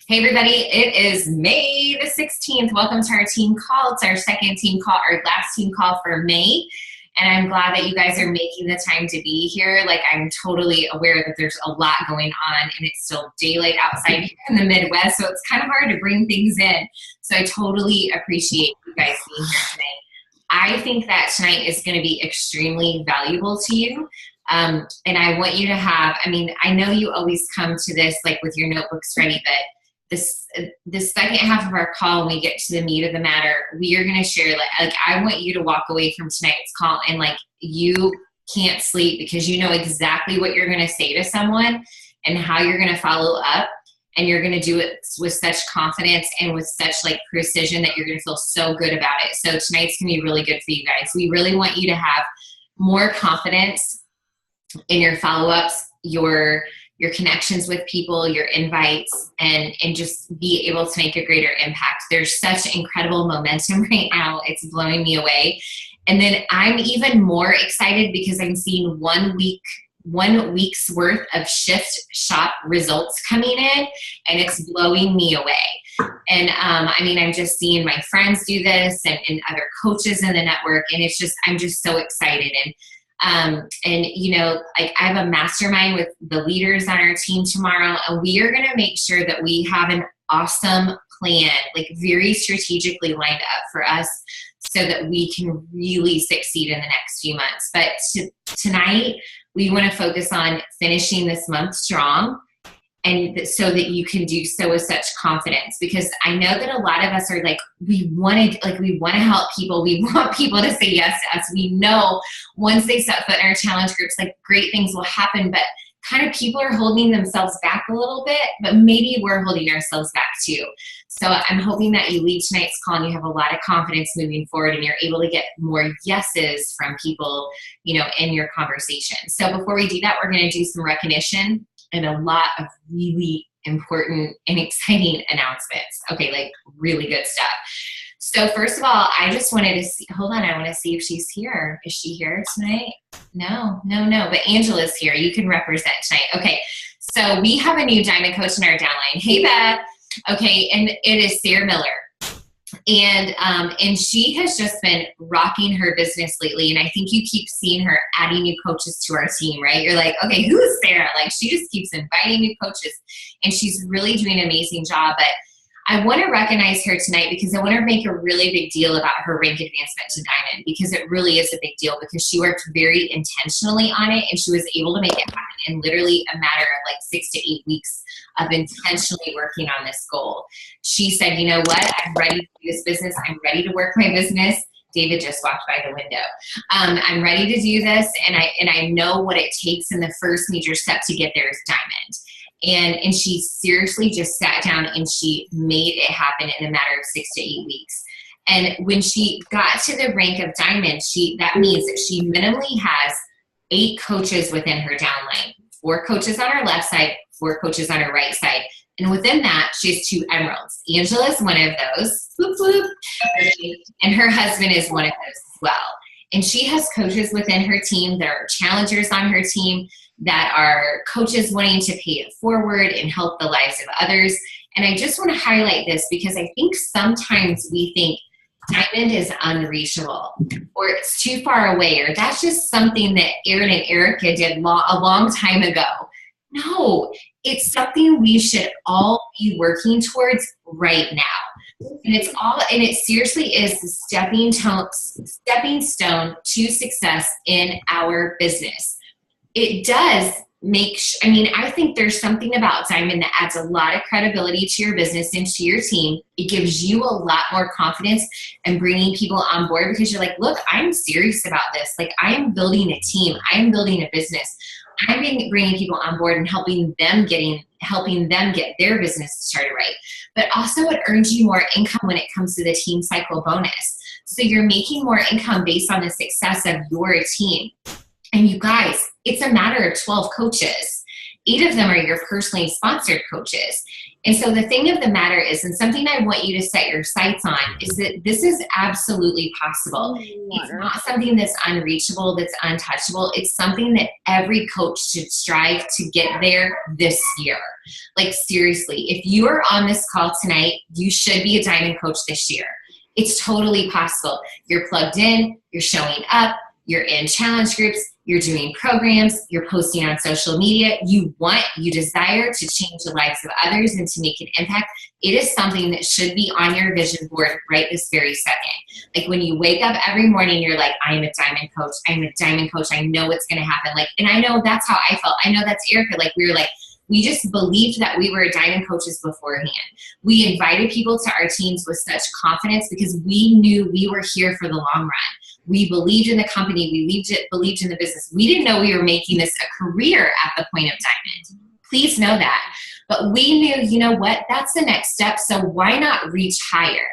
Hey everybody, it is May the 16th. Welcome to our team call. It's our second team call, our last team call for May. And I'm glad that you guys are making the time to be here. Like, I'm totally aware that there's a lot going on and it's still daylight outside here in the Midwest, so it's kind of hard to bring things in. So I totally appreciate you guys being here tonight. I think that tonight is going to be extremely valuable to you. And I want you to have, I know you always come to this like with your notebooks ready, but this second half of our call, when we get to the meat of the matter, we are going to share, like I want you to walk away from tonight's call and like you can't sleep because you know exactly what you're going to say to someone and how you're going to follow up, and you're going to do it with such confidence and with such like precision that you're going to feel so good about it. So tonight's going to be really good for you guys. We really want you to have more confidence in your follow-ups, your connections with people, your invites, and just be able to make a greater impact. There's such incredible momentum right now. It's blowing me away. And then I'm even more excited because I'm seeing 1 week's worth of Shift Shop results coming in, and it's blowing me away. And I'm just seeing my friends do this and other coaches in the network, and I'm just so excited. And you know, like I have a mastermind with the leaders on our team tomorrow, and we are going to make sure that we have an awesome plan, like very strategically lined up for us so that we can really succeed in the next few months. But tonight, we want to focus on finishing this month strong, and so that you can do so with such confidence, because I know that a lot of us are like, we want to help people. We want people to say yes to us. We know once they set foot in our challenge groups, like great things will happen, but kind of people are holding themselves back a little bit, but maybe we're holding ourselves back too. So I'm hoping that you leave tonight's call and you have a lot of confidence moving forward, and you're able to get more yeses from people, you know, in your conversation. So before we do that, we're going to do some recognition and a lot of really important and exciting announcements. Okay, like really good stuff. So first of all, I just wanted to see, hold on, I want to see if she's here. Is she here tonight? No, but Angela's here. You can represent tonight. Okay, so we have a new Diamond Coach in our downline. Hey, Beth. Okay, and it is Sarah Miller. And she has just been rocking her business lately. And I think you keep seeing her adding new coaches to our team, right? You're like, okay, who's Sarah? Like, she just keeps inviting new coaches, and she's really doing an amazing job. But I want to recognize her tonight because I want to make a really big deal about her rank advancement to Diamond, because it really is a big deal, because she worked very intentionally on it, and she was able to make it happen in literally a matter of like 6 to 8 weeks of intentionally working on this goal. She said, you know what, I'm ready to do this business. I'm ready to work my business. David just walked by the window. I'm ready to do this, and I know what it takes, and the first major step to get there is Diamond. And she seriously just sat down and she made it happen in a matter of 6 to 8 weeks. And when she got to the rank of Diamond, that means that she minimally has 8 coaches within her downline, 4 coaches on her left side, 4 coaches on her right side. And within that, she has 2 emeralds. Angela is one of those, whoop, whoop, and her husband is one of those as well. And she has coaches within her team. There are challengers on her team that are coaches wanting to pay it forward and help the lives of others. And I just want to highlight this because I think sometimes we think Diamond is unreachable, or it's too far away, or that's just something that Aaron and Erica did a long time ago. No, it's something we should all be working towards right now. And it seriously is the stepping stone to success in our business. It does I think there's something about Diamond that adds a lot of credibility to your business and to your team. It gives you a lot more confidence in bringing people on board, because you're like, look, I'm serious about this. Like, I am building a team. I am building a business. I'm bringing people on board and helping them get their business started right. But also it earns you more income when it comes to the team cycle bonus. So you're making more income based on the success of your team. And you guys, it's a matter of 12 coaches. 8 of them are your personally sponsored coaches. And so the thing of the matter is, and something I want you to set your sights on, is that this is absolutely possible. It's not something that's unreachable, that's untouchable. It's something that every coach should strive to get there this year. Like seriously, if you are on this call tonight, you should be a diamond coach this year. It's totally possible. You're plugged in, you're showing up, you're in challenge groups, you're doing programs, you're posting on social media, you desire to change the lives of others and to make an impact. It is something that should be on your vision board right this very second. Like when you wake up every morning, you're like, I am a diamond coach. I'm a diamond coach. I know what's going to happen. Like, and I know that's how I felt. I know that's Erica. Like we were like, we just believed that we were diamond coaches beforehand. We invited people to our teams with such confidence because we knew we were here for the long run. We believed in the company. We believed in the business. We didn't know we were making this a career at the point of diamond. Please know that. But we knew, you know what, that's the next step. So why not reach higher?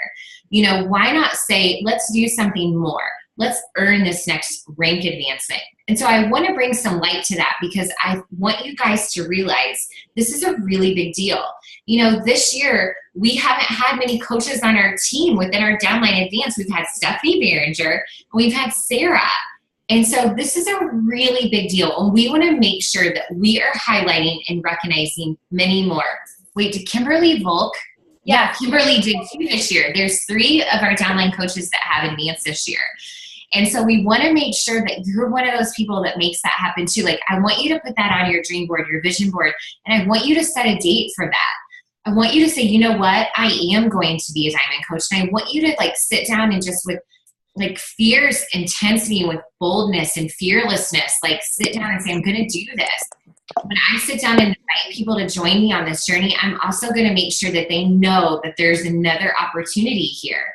You know, why not say, let's do something more? Let's earn this next rank advancement. And so I want to bring some light to that because I want you guys to realize this is a really big deal. You know, this year, we haven't had many coaches on our team within our downline advance. We've had Stephanie Behringer, and we've had Sarah. And so this is a really big deal. And we want to make sure that we are highlighting and recognizing many more. Wait, did Kimberly Volk? Yeah, Kimberly did too this year. There's 3 of our downline coaches that have advanced this year. And so we want to make sure that you're one of those people that makes that happen too. Like I want you to put that on your dream board, your vision board, and I want you to set a date for that. I want you to say, you know what, I am going to be a diamond coach. And I want you to like sit down and just with like fierce intensity and with boldness and fearlessness, like sit down and say, I'm going to do this. When I sit down and invite people to join me on this journey, I'm also going to make sure that they know that there's another opportunity here,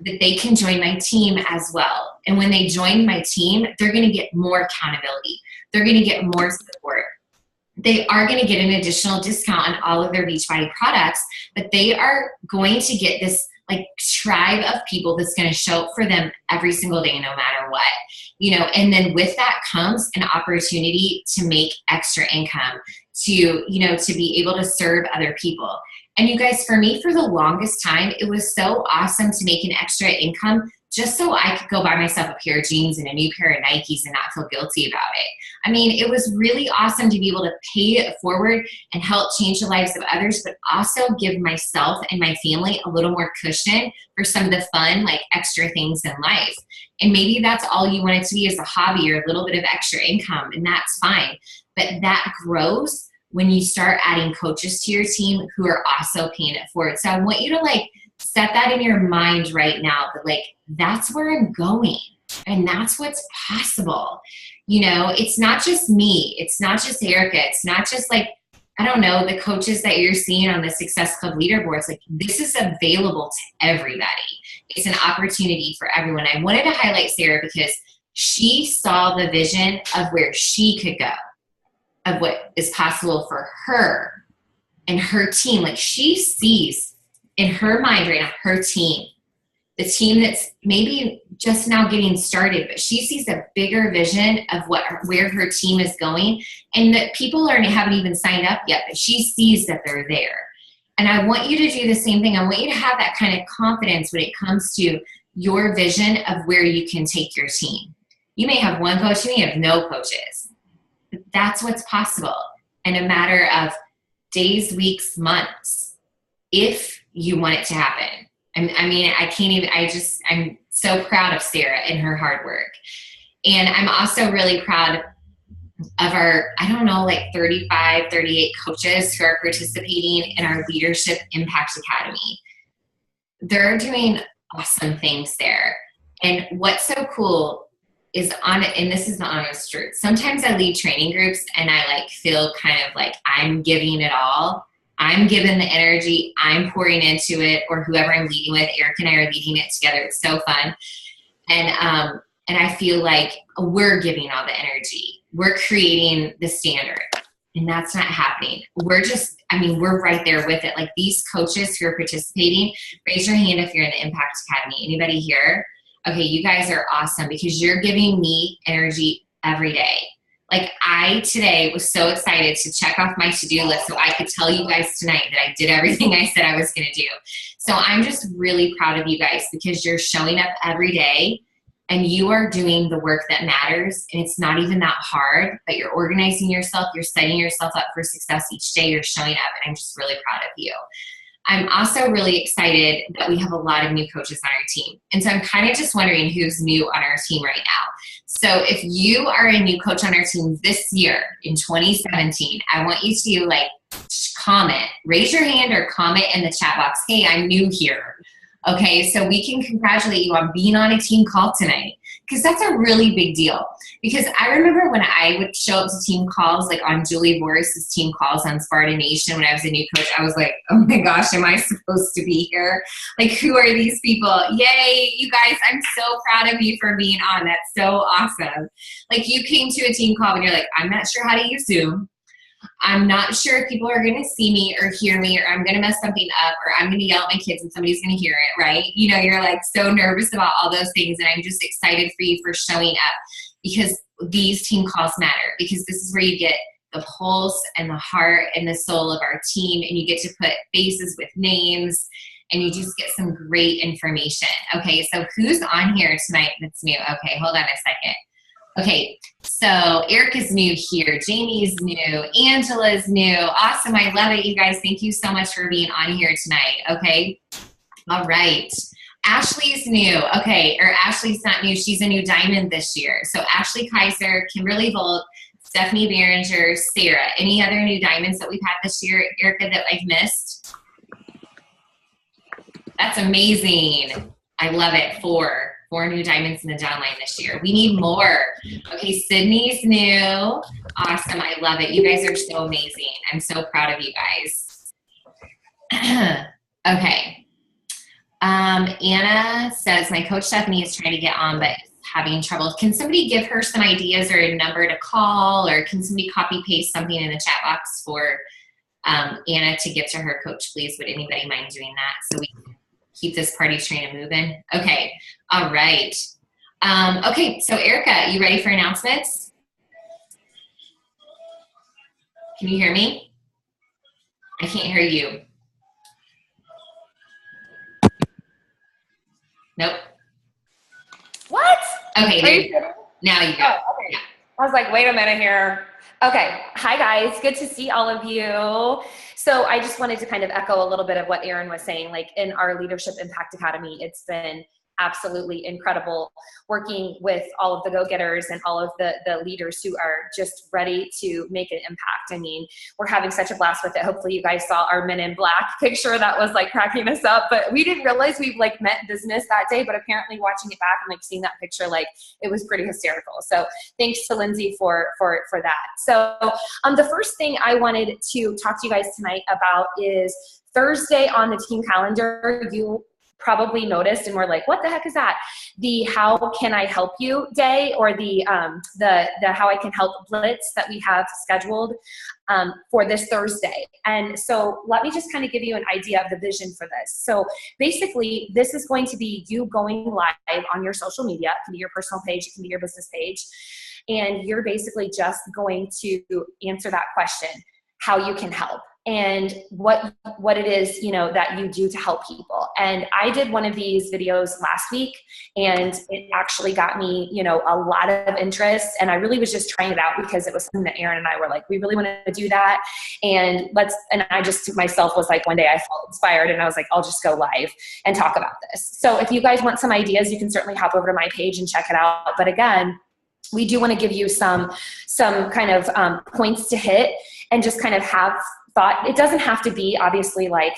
that they can join my team as well. And when they join my team, they're going to get more accountability. They're going to get more support. They are going to get an additional discount on all of their Beachbody products, but they are going to get this like tribe of people that's going to show up for them every single day, no matter what, you know. And then with that comes an opportunity to make extra income, to, you know, to be able to serve other people. And you guys, for me, for the longest time, it was so awesome to make an extra income just so I could go buy myself a pair of jeans and a new pair of Nikes and not feel guilty about it. I mean, it was really awesome to be able to pay it forward and help change the lives of others, but also give myself and my family a little more cushion for some of the fun, like extra things in life. And maybe that's all you want it to be, is a hobby or a little bit of extra income, and that's fine. But that grows when you start adding coaches to your team who are also paying it forward. So I want you to like set that in your mind right now, that like, that's where I'm going and that's what's possible. You know, it's not just me. It's not just Erica. It's not just like, I don't know, the coaches that you're seeing on the Success Club leaderboards. Like this is available to everybody. It's an opportunity for everyone. I wanted to highlight Sarah because she saw the vision of where she could go, of what is possible for her and her team. Like she sees in her mind right now, her team, the team that's maybe just now getting started, but she sees a bigger vision of where her team is going, and that people haven't even signed up yet, but she sees that they're there. And I want you to do the same thing. I want you to have that kind of confidence when it comes to your vision of where you can take your team. You may have one coach, you may have no coaches, but that's what's possible in a matter of days, weeks, months, if you want it to happen. I mean, I'm so proud of Sarah and her hard work. And I'm also really proud of our, I don't know, like 35, 38 coaches who are participating in our Leadership Impact Academy. They're doing awesome things there. And what's so cool is and this is the honest truth, sometimes I lead training groups and I like feel kind of like I'm giving it all. I'm giving the energy, I'm pouring into it, or whoever I'm leading with. Eric and I are leading it together. It's so fun. And I feel like we're giving all the energy. We're creating the standard. And that's not happening. We're right there with it. Like these coaches who are participating, raise your hand if you're in the Impact Academy. Anybody here? Okay, you guys are awesome because you're giving me energy every day. Like I today was so excited to check off my to-do list so I could tell you guys tonight that I did everything I said I was going to do. So I'm just really proud of you guys because you're showing up every day and you are doing the work that matters, and it's not even that hard, but you're organizing yourself, you're setting yourself up for success each day, you're showing up, and I'm just really proud of you. I'm also really excited that we have a lot of new coaches on our team. And so I'm kind of just wondering who's new on our team right now. So if you are a new coach on our team this year in 2017, I want you to like comment, raise your hand or comment in the chat box, hey, I'm new here. Okay, so we can congratulate you on being on a team call tonight, because that's a really big deal. Because I remember when I would show up to team calls, like on Julie Boris's team calls on Sparta Nation when I was a new coach, I was like, oh my gosh, am I supposed to be here? Like, who are these people? Yay, you guys, I'm so proud of you for being on. That's so awesome. Like, you came to a team call and you're like, I'm not sure how to use Zoom. I'm not sure if people are going to see me or hear me, or I'm going to mess something up, or I'm going to yell at my kids and somebody's going to hear it, right? You know, you're like so nervous about all those things, and I'm just excited for you for showing up, because these team calls matter, because this is where you get the pulse and the heart and the soul of our team, and you get to put faces with names, and you just get some great information. Okay, so who's on here tonight that's new? Okay, hold on a second. Okay, so Erica's new here, Jamie's new, Angela's new. Awesome, I love it, you guys. Thank you so much for being on here tonight, okay? All right, Ashley's new. Okay, or Ashley's not new, she's a new diamond this year. So Ashley Kaiser, Kimberly Volt, Stephanie Behringer, Sarah. Any other new diamonds that we've had this year, Erica, that I've missed? That's amazing. I love it. Four new diamonds in the downline this year. We need more. Okay, Sydney's new. Awesome, I love it. You guys are so amazing. I'm so proud of you guys. Okay. Anna says, my coach Stephanie is trying to get on, but having trouble. Can somebody give her some ideas or a number to call, or can somebody copy paste something in the chat box for Anna to give to her coach, please? Would anybody mind doing that so we can keep this party train moving? Okay, all right. Okay, so Erica, you ready for announcements? Can you hear me? I can't hear you. Nope. What? Okay, there you go. Now you go. Oh, okay. Yeah. I was like, wait a minute here. Okay. Hi, guys. Good to see all of you. So I just wanted to kind of echo a little bit of what Erin was saying. Like, in our Leadership Impact Academy, it's been absolutely incredible working with all of the go-getters and all of the leaders who are just ready to make an impact. I mean, we're having such a blast with it. Hopefully you guys saw our Men in Black picture that was like cracking us up, but we didn't realize we like met business that day, but apparently watching it back and like seeing that picture, like it was pretty hysterical. So thanks to Lindsay for that. So the first thing I wanted to talk to you guys tonight about is Thursday on the team calendar. You probably noticed and we're like, what the heck is that? The How Can I Help You Day, or the How I Can Help Blitz that we have scheduled for this Thursday. And so let me just kind of give you an idea of the vision for this. So basically, this is going to be you going live on your social media. It can be your personal page, it can be your business page. And you're basically just going to answer that question, how you can help, and what it is, you know, that you do to help people. And I did one of these videos last week, and it actually got me, you know, a lot of interest. And I really was just trying it out because it was something that Erin and I were like, we really want to do that. And I just myself was like, one day I felt inspired and I was like, I'll just go live and talk about this. So if you guys want some ideas, you can certainly hop over to my page and check it out. But again, we do want to give you some kind of points to hit and just kind of have thought. It doesn't have to be obviously like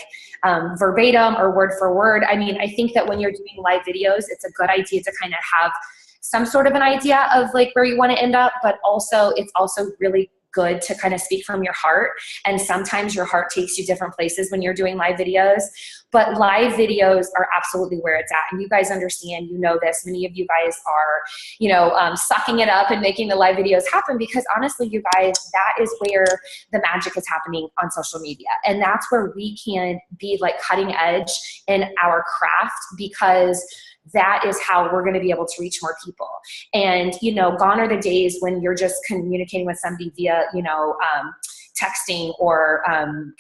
verbatim or word for word. I mean, I think that when you're doing live videos, it's a good idea to kind of have some sort of an idea of like where you want to end up, but also it's also really good to kind of speak from your heart. And sometimes your heart takes you different places when you're doing live videos. but live videos are absolutely where it's at. And you guys understand, you know this, many of you guys are, sucking it up and making the live videos happen, because honestly, you guys, that is where the magic is happening on social media. And that's where we can be like cutting edge in our craft, because that is how we're going to be able to reach more people. And, gone are the days when you're just communicating with somebody via, texting or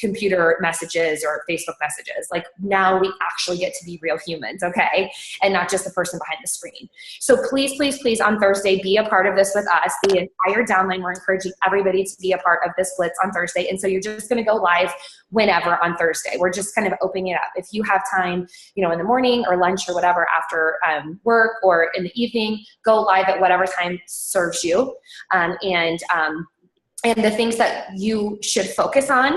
computer messages or Facebook messages. Like, now we actually get to be real humans, okay? And not just the person behind the screen. So please, please, please, on Thursday, be a part of this with us. The entire downline, we're encouraging everybody to be a part of this Blitz on Thursday. And so you're just going to go live whenever on Thursday. We're just kind of opening it up. If you have time, in the morning or lunch or whatever after work, or in the evening, go live at whatever time serves you. And the things that you should focus on,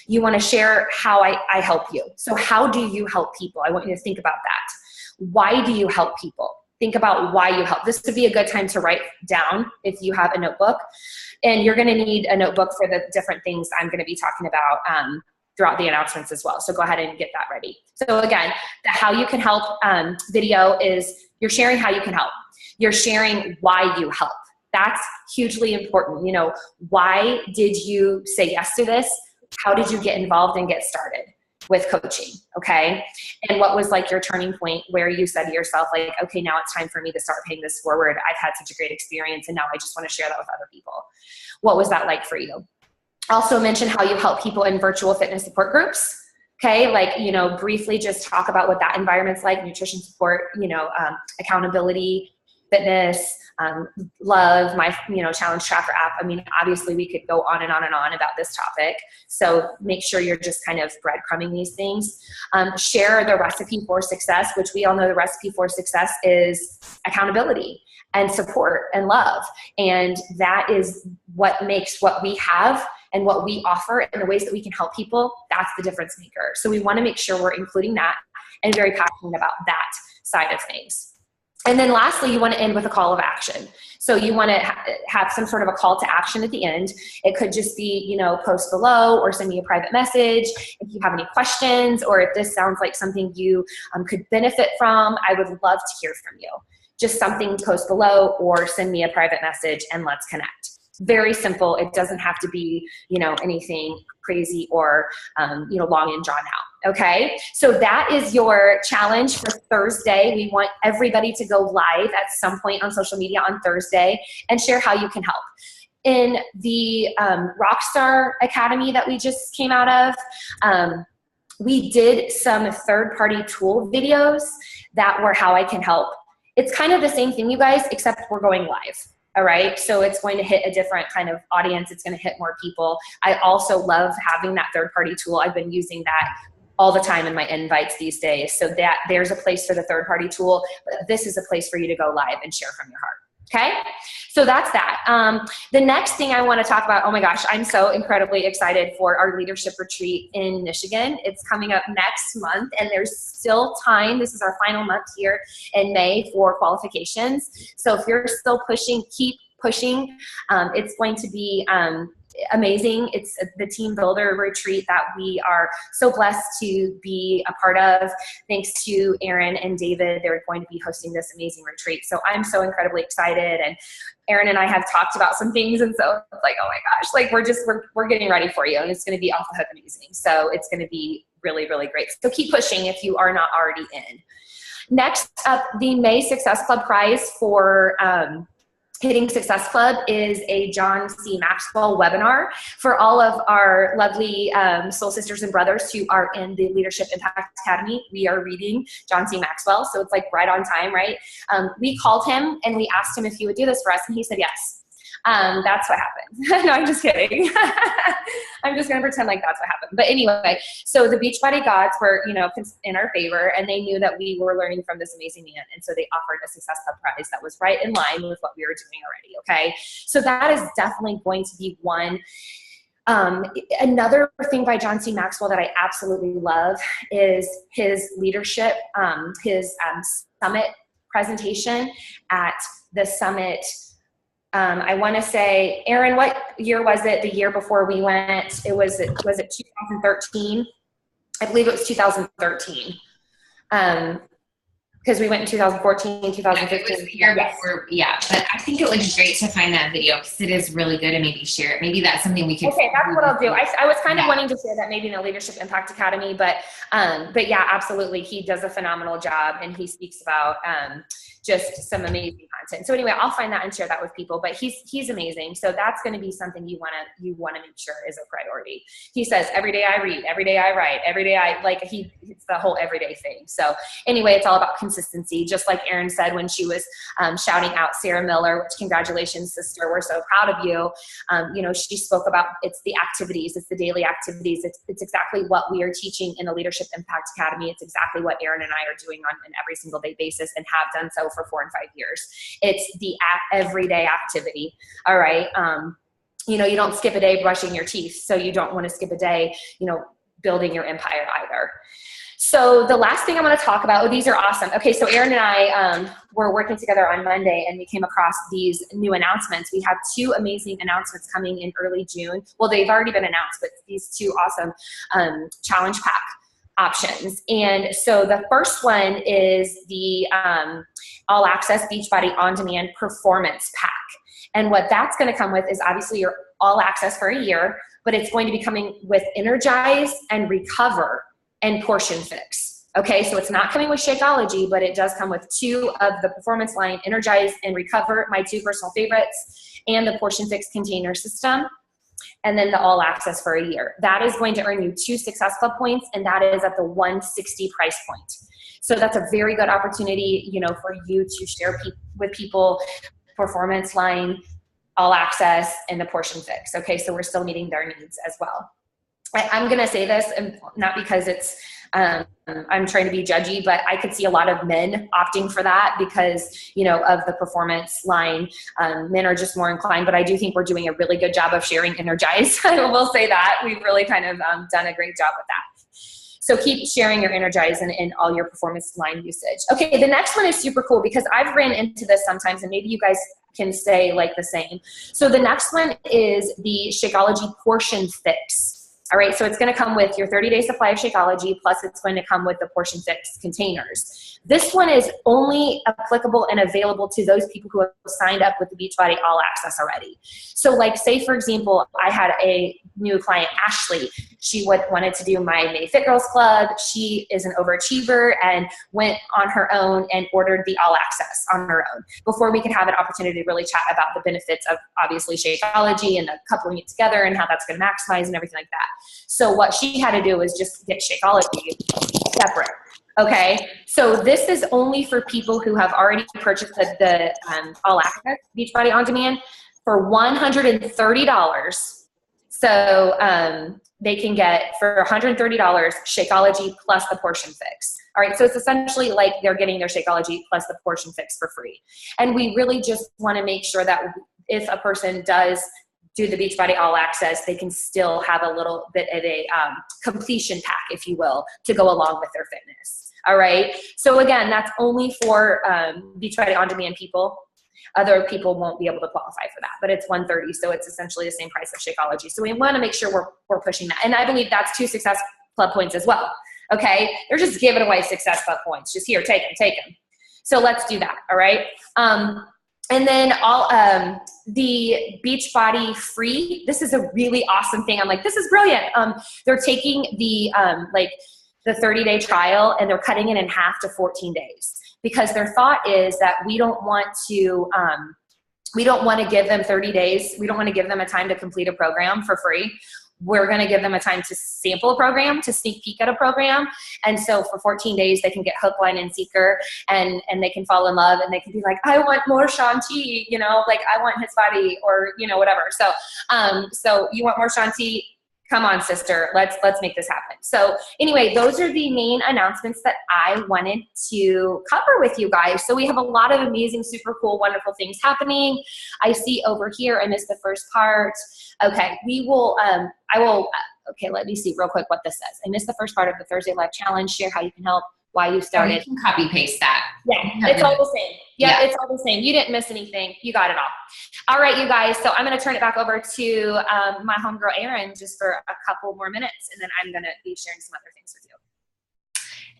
you want to share how I help you. So how do you help people? I want you to think about that. Why do you help people? Think about why you help. This would be a good time to write down if you have a notebook. And you're going to need a notebook for the different things I'm going to be talking about throughout the announcements as well. So go ahead and get that ready. So again, the how you can help video is you're sharing how you can help. You're sharing why you help. That's hugely important. Why did you say yes to this? How did you get involved and get started with coaching? Okay. And what was like your turning point where you said to yourself, like, okay, now it's time for me to start paying this forward. I've had such a great experience and now I just want to share that with other people. What was that like for you? Also mention how you help people in virtual fitness support groups. Okay. Like, briefly just talk about what that environment's like, nutrition support, accountability, fitness, love, my, challenge tracker app. I mean, obviously we could go on and on and on about this topic. So make sure you're just kind of breadcrumbing these things. Share the recipe for success, which we all know the recipe for success is accountability and support and love. And that is what makes what we have and what we offer and the ways that we can help people. That's the difference maker. So we want to make sure we're including that and very passionate about that side of things. And then lastly, you want to end with a call of action. So you want to have some sort of a call to action at the end. It could just be, post below or send me a private message. If you have any questions, or if this sounds like something you could benefit from, I would love to hear from you. Just something, post below or send me a private message and let's connect. Very simple. It doesn't have to be, anything crazy or, long and drawn out. Okay. So that is your challenge for Thursday. We want everybody to go live at some point on social media on Thursday and share how you can help. In the Rockstar Academy that we just came out of, we did some third-party tool videos that were how I can help. It's kind of the same thing, you guys, except we're going live. All right. So it's going to hit a different kind of audience. It's going to hit more people. I also love having that third-party tool. I've been using that all the time in my invites these days. So that there's a place for the third-party tool, but this is a place for you to go live and share from your heart. Okay. So that's that. The next thing I want to talk about, oh my gosh, I'm so incredibly excited for our leadership retreat in Michigan. It's coming up next month and there's still time. This is our final month here in May for qualifications. So if you're still pushing, keep pushing. It's going to be amazing. It's the team builder retreat that we are so blessed to be a part of. Thanks to Aaron and David, they're going to be hosting this amazing retreat. So I'm so incredibly excited. And Aaron and I have talked about some things. And so it's like, oh my gosh, like we're getting ready for you. And it's going to be off the hook amazing. So it's going to be really, really great. So keep pushing if you are not already in. Next up, the May Success Club prize for Hitting Success Club is a John C. Maxwell webinar for all of our lovely soul sisters and brothers who are in the Leadership Impact Academy. We are reading John C. Maxwell, so it's like right on time, right? We called him and we asked him if he would do this for us, and he said yes. That's what happened. No, I'm just kidding. I'm just going to pretend like that's what happened. But anyway, so the Beachbody gods were, in our favor, and they knew that we were learning from this amazing man. And so they offered a Success Club prize that was right in line with what we were doing already. Okay. So that is definitely going to be one. Another thing by John C. Maxwell that I absolutely love is his leadership, his summit presentation at the summit. I want to say, Aaron, what year was it? The year before we went, was it 2013? I believe it was 2013. Because we went in 2014, 2015. Yeah, but I think it would be great to find that video because it is really good and maybe share it. Maybe that's something we could. Okay, that's what I'll do. I was kind of wanting to share that maybe in the Leadership Impact Academy, but yeah, absolutely. He does a phenomenal job and he speaks about just some amazing content. So anyway, I'll find that and share that with people, but he's amazing. So that's going to be something you want to make sure is a priority. He says, every day I read, every day I write, every day it's the whole everyday thing. So anyway, it's all about consistency. Just like Erin said, when she was shouting out Sarah Miller, which congratulations, sister. We're so proud of you. She spoke about it's the activities, it's the daily activities. It's exactly what we are teaching in the Leadership Impact Academy. It's exactly what Erin and I are doing on an every single day basis and have done so for 4 and 5 years. It's the everyday activity. All right. You don't skip a day brushing your teeth. So you don't want to skip a day, building your empire either. So the last thing I want to talk about, these are awesome. Okay, so Erin and I were working together on Monday and we came across these new announcements. We have 2 amazing announcements coming in early June. Well, they've already been announced, but these 2 awesome challenge pack options. And so the first one is the All Access Beachbody On Demand Performance Pack. And what that's going to come with is obviously your all access for a year, but it's going to be coming with Energize and Recover and Portion Fix. Okay, so it's not coming with Shakeology, but it does come with 2 of the performance line, Energize and Recover, my 2 personal favorites, and the Portion Fix container system, and then the all access for a year. That is going to earn you 2 Success Club points, and that is at the $160 price point. So that's a very good opportunity, for you to share with people performance line, all access, and the Portion Fix. Okay, so we're still meeting their needs as well. I'm going to say this, and not because it's, I'm trying to be judgy, but I could see a lot of men opting for that because, of the performance line. Men are just more inclined, but I do think we're doing a really good job of sharing Energize. I will say that. We've really kind of done a great job with that. So keep sharing your Energize and all your performance line usage. Okay, the next one is super cool because I've ran into this sometimes, and maybe you guys can say like the same. So the next one is the Shakeology Portion Fix. All right, so it's going to come with your 30-day supply of Shakeology, plus it's going to come with the Portion Fix containers. This one is only applicable and available to those people who have signed up with the Beachbody All Access already. So like, say for example, I had a new client, Ashley. She wanted to do my May Fit Girls Club. She is an overachiever and went on her own and ordered the All Access on her own before we could have an opportunity to really chat about the benefits of obviously Shakeology and the coupling it together and how that's going to maximize and everything like that. So what she had to do was just get Shakeology separate. Okay, so this is only for people who have already purchased the All Access Beachbody On Demand for $130. So they can get for $130 Shakeology plus the Portion Fix. All right, so it's essentially like they're getting their Shakeology plus the Portion Fix for free. And we really just want to make sure that if a person does do the Beachbody All Access, they can still have a little bit of a completion pack, if you will, to go along with their fitness. All right, so again, that's only for Beachbody On Demand people. Other people won't be able to qualify for that, but it's $130, so it's essentially the same price of Shakeology. So we want to make sure we're pushing that, and I believe that's 2 Success Club points as well. Okay, they're just giving away Success Club points. Just here, take them. So let's do that. All right. And then the Beachbody Free. This is a really awesome thing. I'm like, this is brilliant. They're taking the 30-day trial and they're cutting it in half to 14 days because their thought is that we don't want to give them 30 days. We don't want to give them a time to complete a program for free. We're going to give them a time to sample a program, to sneak peek at a program. And so for 14 days, they can get hook, line, and sinker, and they can fall in love, and they can be like, I want more Shaun T, like I want his body, or, whatever. So you want more Shaun T? Come on, sister, let's make this happen. So anyway, those are the main announcements that I wanted to cover with you guys. So we have a lot of amazing, super cool, wonderful things happening. I see over here, I missed the first part. Okay, okay, let me see real quick what this says. I missed the first part of the Thursday Live Challenge. Share how you can help, why you started. You can copy paste that. Yeah, it's all the same. Yeah, it's all the same. You didn't miss anything. You got it all. All right, you guys. So I'm going to turn it back over to my homegirl, Erin, just for a couple more minutes, and then I'm going to be sharing some other things with you.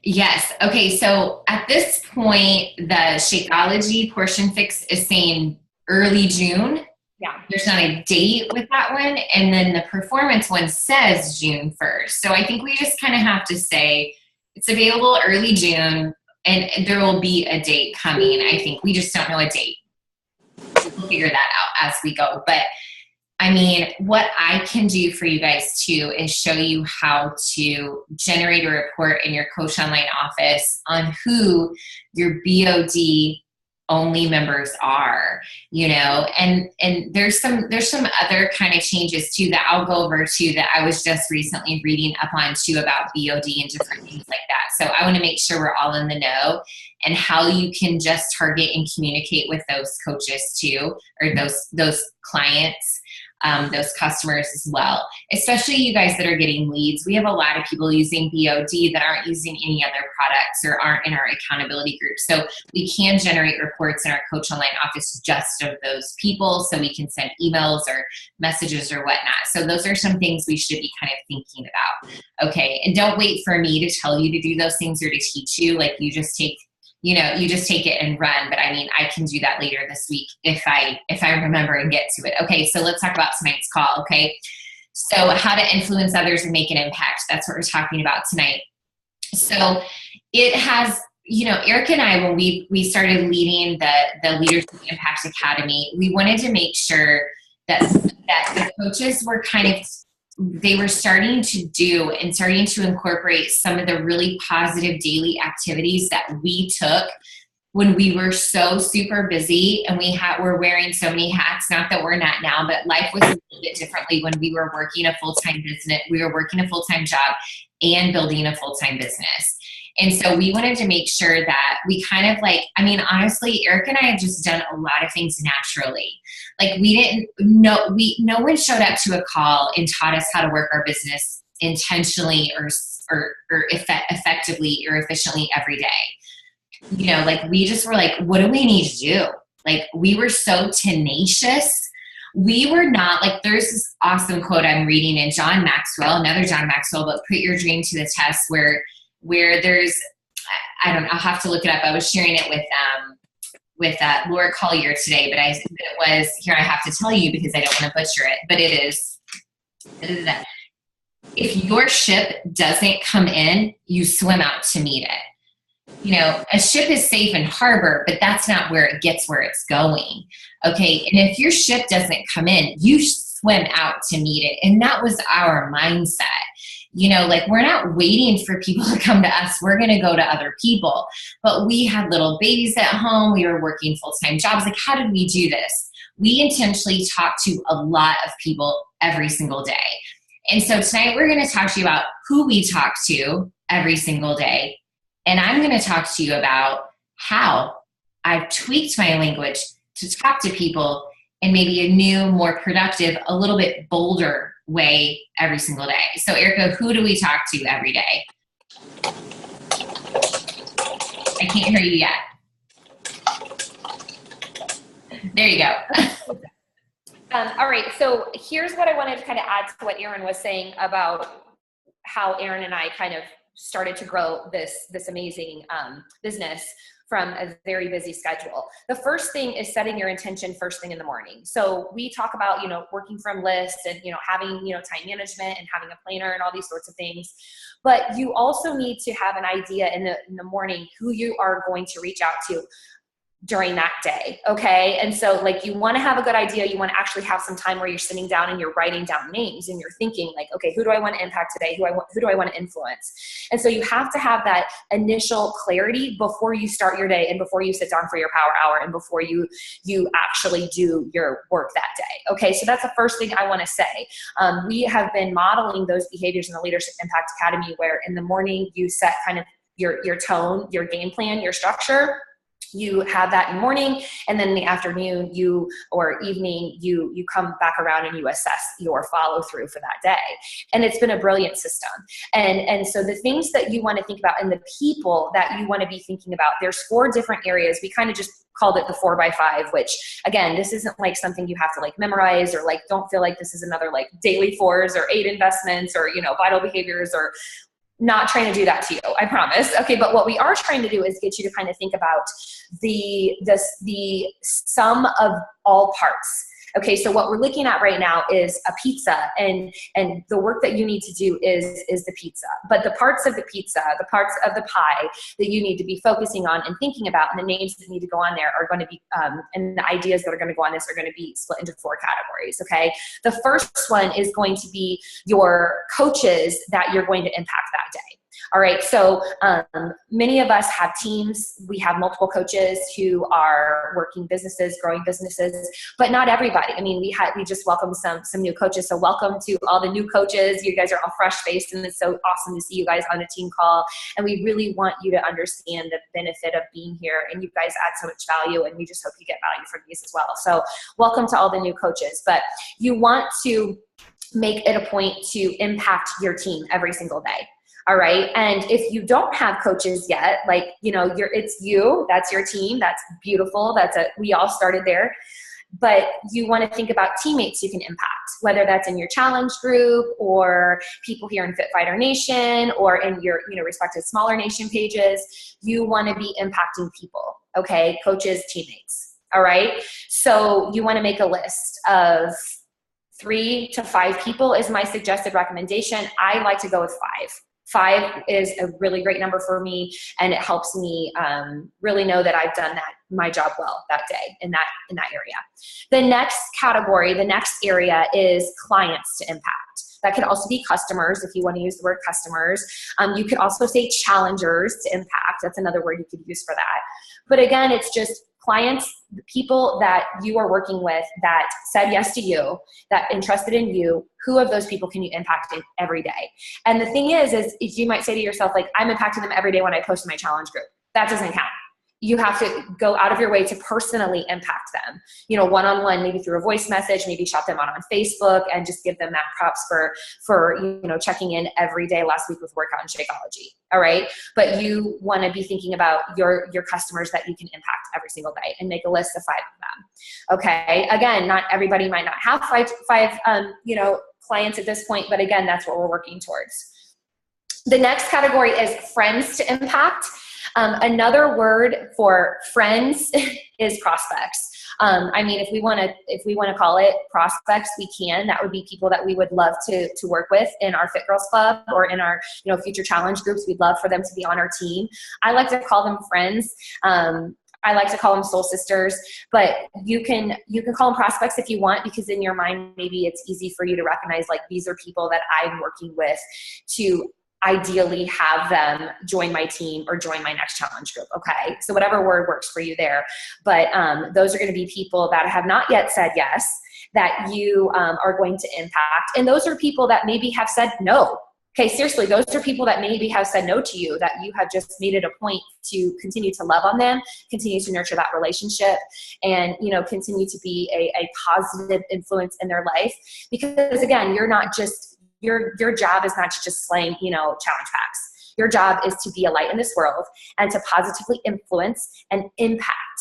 Yes. Okay. So at this point, the Shakeology portion fix is saying early June. Yeah. There's not a date with that one. And then the performance one says June 1st. So I think we just kind of have to say it's available early June, and there will be a date coming. I think we just don't know a date. We'll figure that out as we go. But I mean, what I can do for you guys too is show you how to generate a report in your Coach Online office on who your BOD only members are, and there's some other kind of changes too that I'll go over too that I was just recently reading up on too about BOD and different things like that. So I want to make sure we're all in the know and how you can just target and communicate with those coaches too, or those clients, those customers as well, especially you guys that are getting leads. We have a lot of people using BOD that aren't using any other products or aren't in our accountability group. So we can generate reports in our Coach Online office just of those people, so we can send emails or messages or whatnot. So those are some things we should be kind of thinking about. Okay, and don't wait for me to tell you to do those things or to teach you. Like you just take it and run. But I mean, I can do that later this week if I remember and get to it. Okay, so let's talk about tonight's call, okay? So how to influence others and make an impact. That's what we're talking about tonight. So it has, Eric and I, when we started leading the Leadership Impact Academy, we wanted to make sure that the coaches were they were starting to do and starting to incorporate some of the really positive daily activities that we took when we were so super busy and we're wearing so many hats. Not that we're not now, but life was a little bit differently when we were working a full-time business. We were working a full-time job and building a full-time business. And so we wanted to make sure that we honestly, Eric and I have just done a lot of things naturally. Like no one showed up to a call and taught us how to work our business intentionally or effectively or efficiently every day. We just were like, what do we need to do? Like we were so tenacious. We were not there's this awesome quote I'm reading in John Maxwell, another John Maxwell book, Put Your Dream to the Test, where there's, I don't know, I'll have to look it up. I was sharing it with Laura Collier today, but it was, here I have to tell you because I don't want to butcher it, but it is that if your ship doesn't come in, you swim out to meet it. A ship is safe in harbor, but that's not where it gets where it's going. Okay. And if your ship doesn't come in, you swim out to meet it. And that was our mindset. We're not waiting for people to come to us. We're going to go to other people. But we had little babies at home. We were working full-time jobs. How did we do this? We intentionally talked to a lot of people every single day. And so tonight we're going to talk to you about who we talk to every single day. And I'm going to talk to you about how I've tweaked my language to talk to people in maybe a new, more productive, a little bit bolder way every single day. So Erica, who do we talk to every day? I can't hear you yet. There you go. All right, so here's what I wanted to kind of add to what Erin was saying about how Erin and I kind of started to grow this amazing business from a very busy schedule. The first thing is setting your intention first thing in the morning. So we talk about, working from lists and, having, time management and having a planner and all these sorts of things. But you also need to have an idea in the morning who you are going to reach out to during that day. Okay. And so you want to have a good idea. You want to actually have some time where you're sitting down and you're writing down names and you're thinking okay, who do I want to impact today? Who do I want to influence? And so you have to have that initial clarity before you start your day and before you sit down for your power hour and before you actually do your work that day. Okay. So that's the first thing I want to say. We have been modeling those behaviors in the Leadership Impact Academy, where in the morning you set kind of your tone, your game plan, your structure. You have that in the morning, and then in the afternoon or evening, you come back around and you assess your follow through for that day. And it's been a brilliant system. And so the things that you want to think about and the people that you want to be thinking about, there's 4 different areas. We kind of just called it the 4x5, which again, this isn't like something you have to like memorize, or like, don't feel like this is another like daily 4s or 8 investments or, vital behaviors, or not trying to do that to you, I promise. Okay, but what we are trying to do is get you to kind of think about the sum of all parts. Okay, so what we're looking at right now is a pizza, and the work that you need to do is the pizza. But the parts of the pizza, the parts of the pie that you need to be focusing on and thinking about, and the names that need to go on there are going to be, and the ideas that are going to go on this are going to be split into 4 categories. Okay, the first one is going to be your coaches that you're going to impact that day. All right, so many of us have teams. We have multiple coaches who are working businesses, growing businesses, but not everybody. I mean, we just welcomed some new coaches. So welcome to all the new coaches. You guys are all fresh-faced, and it's so awesome to see you guys on a team call. And we really want you to understand the benefit of being here, and you guys add so much value, and we just hope you get value from these as well. So welcome to all the new coaches. But you want to make it a point to impact your team every single day. All right. And if you don't have coaches yet, like, it's you, that's your team. That's beautiful. We all started there, but you want to think about teammates you can impact, whether that's in your challenge group or people here in Fit Fighter Nation or in your, respective smaller nation pages. You want to be impacting people. Okay. Coaches, teammates. All right. So you want to make a list of 3 to 5 people is my suggested recommendation. I like to go with 5. 5 is a really great number for me, and it helps me really know that I've done my job well that day in that area. The next category, the next area is clients to impact. That could also be customers if you want to use the word customers. You could also say challengers to impact. That's another word you could use for that. But again, it's just clients, the people that you are working with that said yes to you, that entrusted in you. Who of those people can you impact every day? And the thing is you might say to yourself, like, I'm impacting them every day when I post in my challenge group. That doesn't count. You have to go out of your way to personally impact them, one-on-one, maybe through a voice message, maybe shout them out on Facebook and just give them that props for checking in every day last week with Workout and Shakeology. All right. But you want to be thinking about your customers that you can impact every single day and make a list of 5 of them. Okay. Again, not everybody might not have five clients at this point, but again, that's what we're working towards. The next category is friends to impact. Another word for friends is prospects. If we want to call it prospects, we can. That would be people that we would love to work with in our Fit Girls Club or in our future challenge groups. We'd love for them to be on our team. I like to call them friends. I like to call them soul sisters, but you can call them prospects if you want, because in your mind, maybe it's easy for you to recognize, like, these are people that I'm working with to ideally have them join my team or join my next challenge group. Okay. So whatever word works for you there. But those are going to be people that have not yet said yes, that you are going to impact. And those are people that maybe have said no. Okay, seriously, those are people that maybe have said no to you, that you have just made it a point to continue to love on them, continue to nurture that relationship, and continue to be a positive influence in their life. Because again, you're not just your job is not to just slaying, challenge packs. Your job is to be a light in this world and to positively influence and impact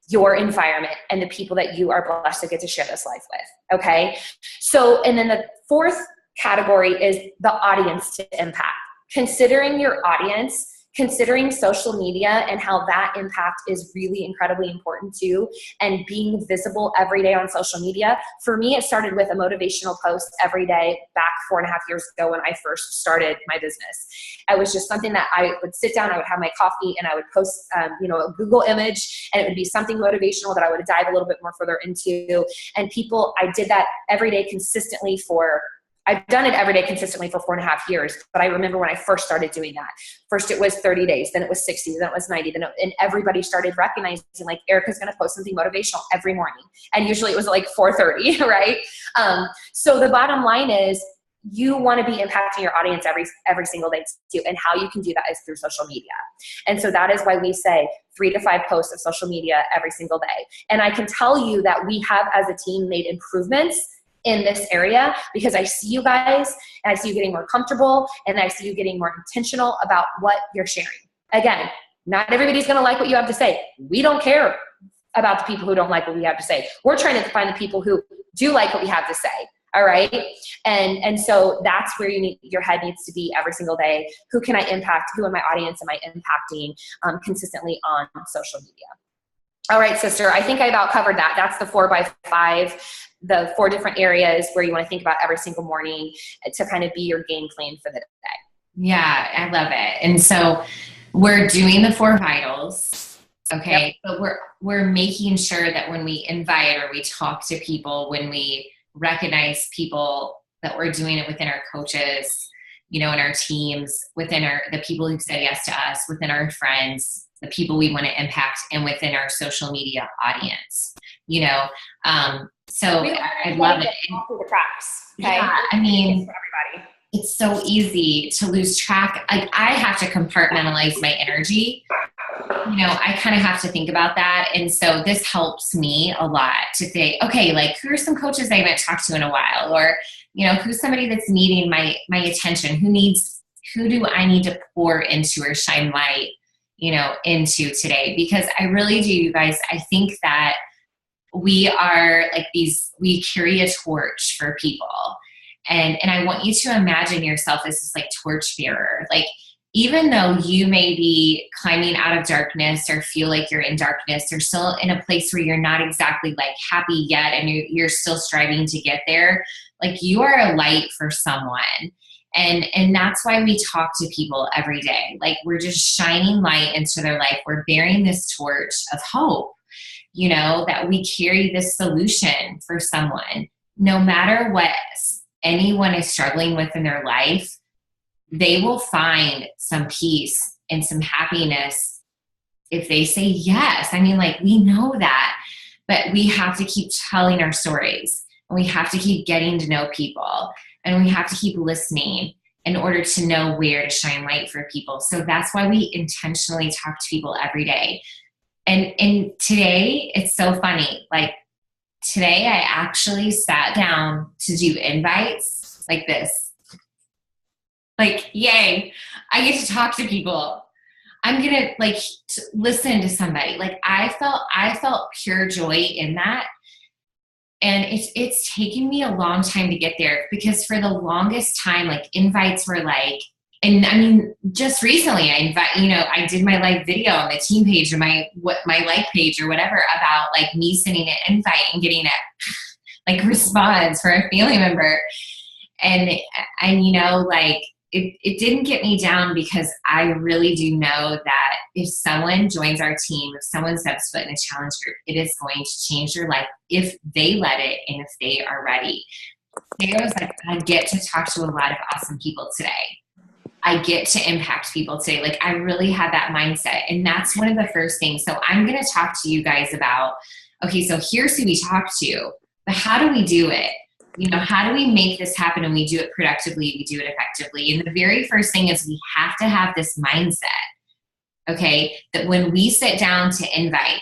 your environment and the people that you are blessed to get to share this life with. Okay. So, and then the 4th category is the audience to impact. Considering your audience, considering social media and how that impact is really incredibly important too, and being visible every day on social media. For me, it started with a motivational post every day back 4.5 years ago when I first started my business. It was just something that I would sit down, I would have my coffee, and I would post, a Google image, and it would be something motivational that I would dive a little bit more further into. And I did that every day consistently I've done it every day consistently for 4.5 years, but I remember when I first started doing that. First it was 30 days, then it was 60, then it was 90, and everybody started recognizing, like, Erica's going to post something motivational every morning. And usually it was like 4:30, right? So the bottom line is, you want to be impacting your audience every single day too. And how you can do that is through social media. And so that is why we say 3 to 5 posts of social media every single day. And I can tell you that we have, as a team, made improvements in this area, because I see you guys and I see you getting more comfortable and I see you getting more intentional about what you're sharing. Again, not everybody's going to like what you have to say. We don't care about the people who don't like what we have to say. We're trying to find the people who do like what we have to say. All right. And so that's where your head needs to be every single day. Who can I impact? Who in my audience am I impacting consistently on social media? All right, sister, I think I about covered that. That's the 4x5, the 4 different areas where you want to think about every single morning to kind of be your game plan for the day. Yeah, I love it. And so we're doing the 4 vitals. Okay. Yep. But we're making sure that when we invite or we talk to people, when we recognize people, that we're doing it within our coaches, in our teams, within the people who said yes to us, within our friends, the people we want to impact, and within our social media audience, so I love it. Through the cracks. Okay? Yeah, I mean, for everybody. It's so easy to lose track. I have to compartmentalize my energy. I kind of have to think about that. And so this helps me a lot to say, okay, who are some coaches I haven't talked to in a while? Or, who's somebody that's needing my attention? Who do I need to pour into or shine light, into today? Because I really do, you guys, I think that we are we carry a torch for people. And I want you to imagine yourself as this torch bearer. Even though you may be climbing out of darkness or feel like you're in darkness or still in a place where you're not exactly happy yet and you're still striving to get there, you are a light for someone. And that's why we talk to people every day. We're just shining light into their life. We're bearing this torch of hope, that we carry this solution for someone. No matter what anyone is struggling with in their life, they will find some peace and some happiness if they say yes. I mean, we know that, but we have to keep telling our stories, and we have to keep getting to know people, and we have to keep listening in order to know where to shine light for people. So that's why we intentionally talk to people every day. And today, it's so funny. Today I actually sat down to do invites like this. Yay, I get to talk to people. I'm going to listen to somebody. I felt pure joy in that. And it's taken me a long time to get there, because for the longest time, invites were and I mean, just recently I did my live video on the team page or my like page or whatever about me sending an invite and getting a response for a family member. And it didn't get me down, because I really do know that if someone joins our team, if someone steps foot in a challenge group, it is going to change their life if they let it and if they are ready. Today I was I get to talk to a lot of awesome people today. I get to impact people today. I really had that mindset. And that's one of the first things. So I'm going to talk to you guys about, okay, so here's who we talk to, but how do we do it? How do we make this happen? And we do it productively, we do it effectively. And the very first thing is we have to have this mindset, okay, that when we sit down to invite,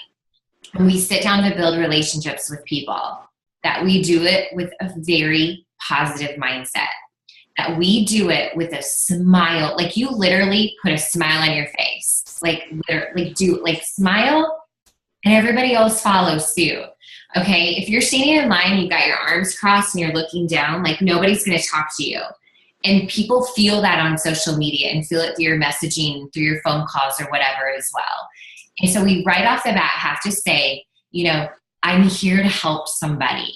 when we sit down to build relationships with people, that we do it with a very positive mindset, that we do it with a smile. You literally put a smile on your face, smile, and everybody else follows suit. Okay, if you're standing in line, you've got your arms crossed and you're looking down, nobody's going to talk to you. And people feel that on social media and feel it through your messaging, through your phone calls or whatever as well. And so we right off the bat have to say, I'm here to help somebody.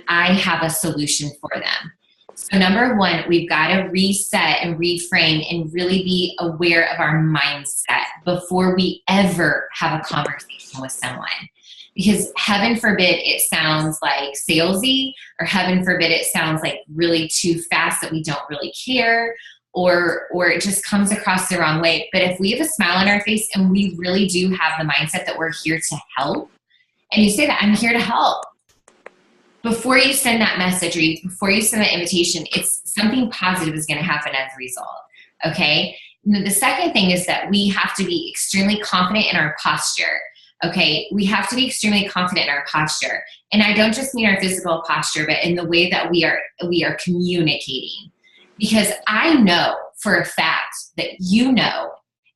I have a solution for them. So number one, we've got to reset and reframe and really be aware of our mindset before we ever have a conversation with someone. Because heaven forbid it sounds salesy, or heaven forbid it sounds really too fast that we don't really care, or it just comes across the wrong way. But if we have a smile on our face and we really do have the mindset that we're here to help, and you say that, I'm here to help. before you send that message or before you send that invitation, it's something positive is going to happen as a result. Okay. The second thing is that we have to be extremely confident in our posture. Okay. We have to be extremely confident in our posture. And I don't just mean our physical posture, but in the way that we are communicating. Because I know for a fact that, you know,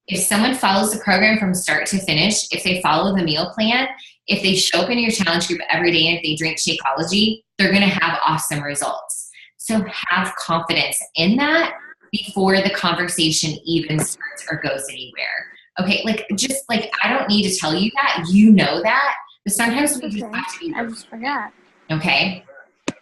if someone follows the program from start to finish, if they follow the meal plan, if they show up in your challenge group every day, and if they drink Shakeology, they're going to have awesome results. So have confidence in that before the conversation even starts or goes anywhere. Okay, like, just like, I don't need to tell you that, you know that, but sometimes we just have to be. I just forgot. Okay.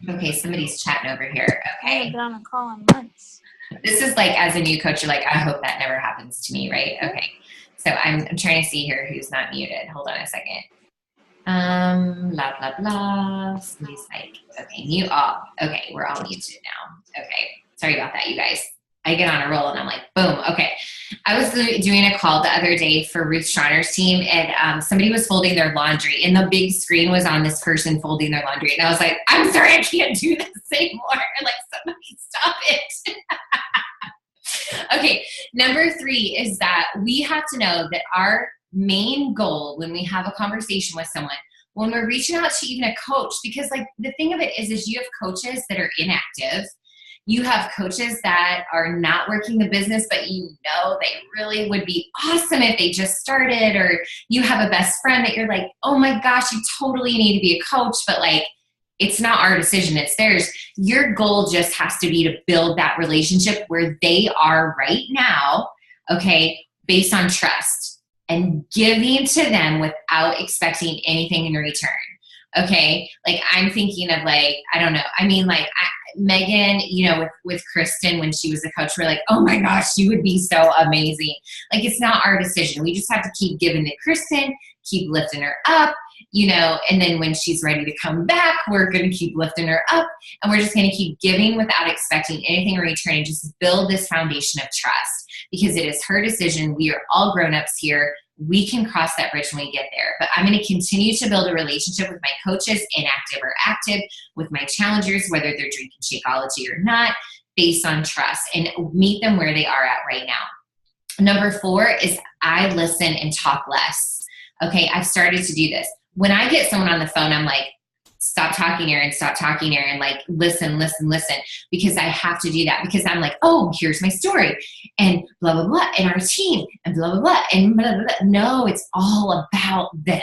Okay, somebody's chatting over here. I Okay. haven't been on a call in months. This is like, as a new coach, you're like, I hope that never happens to me, right? Okay. So I'm trying to see here who's not muted. Hold on a second. Blah, blah, blah. Somebody's like, okay, mute all. Okay, we're all muted now. Okay. Sorry about that, you guys. I get on a roll and I'm like, boom. Okay. I was doing a call the other day for Ruth Stronner's team, and somebody was folding their laundry, and the big screen was on this person folding their laundry. And I was like, I'm sorry, I can't do this anymore. Like, somebody stop it. Okay. Number 3 is that we have to know that our main goal when we have a conversation with someone, when we're reaching out to even a coach, because like the thing of it is you have coaches that are inactive. You have coaches that are not working the business, but you know they really would be awesome if they just started, or you have a best friend that you're like, oh my gosh, you totally need to be a coach, but like, it's not our decision, it's theirs. Your goal just has to be to build that relationship where they are right now, okay, based on trust and giving to them without expecting anything in return. Okay, like I'm thinking of like, I don't know. I mean, like Megan, you know, with Kristen when she was a coach, we're like, oh my gosh, she would be so amazing. Like, it's not our decision. We just have to keep giving to Kristen, keep lifting her up, you know, and then when she's ready to come back, we're going to keep lifting her up, and we're just going to keep giving without expecting anything in return, and just build this foundation of trust, because it is her decision. We are all grown-ups here. We can cross that bridge when we get there. But I'm going to continue to build a relationship with my coaches, inactive or active, with my challengers, whether they're drinking Shakeology or not, based on trust, and meet them where they are at right now. Number 4 is I listen and talk less. Okay, I've started to do this. When I get someone on the phone, I'm like, stop talking, Erin, stop talking, Erin, like listen, because I have to do that, because I'm like, oh, here's my story, and blah, blah, blah, and our team, and blah, blah, blah, and blah, blah, blah. No, it's all about them.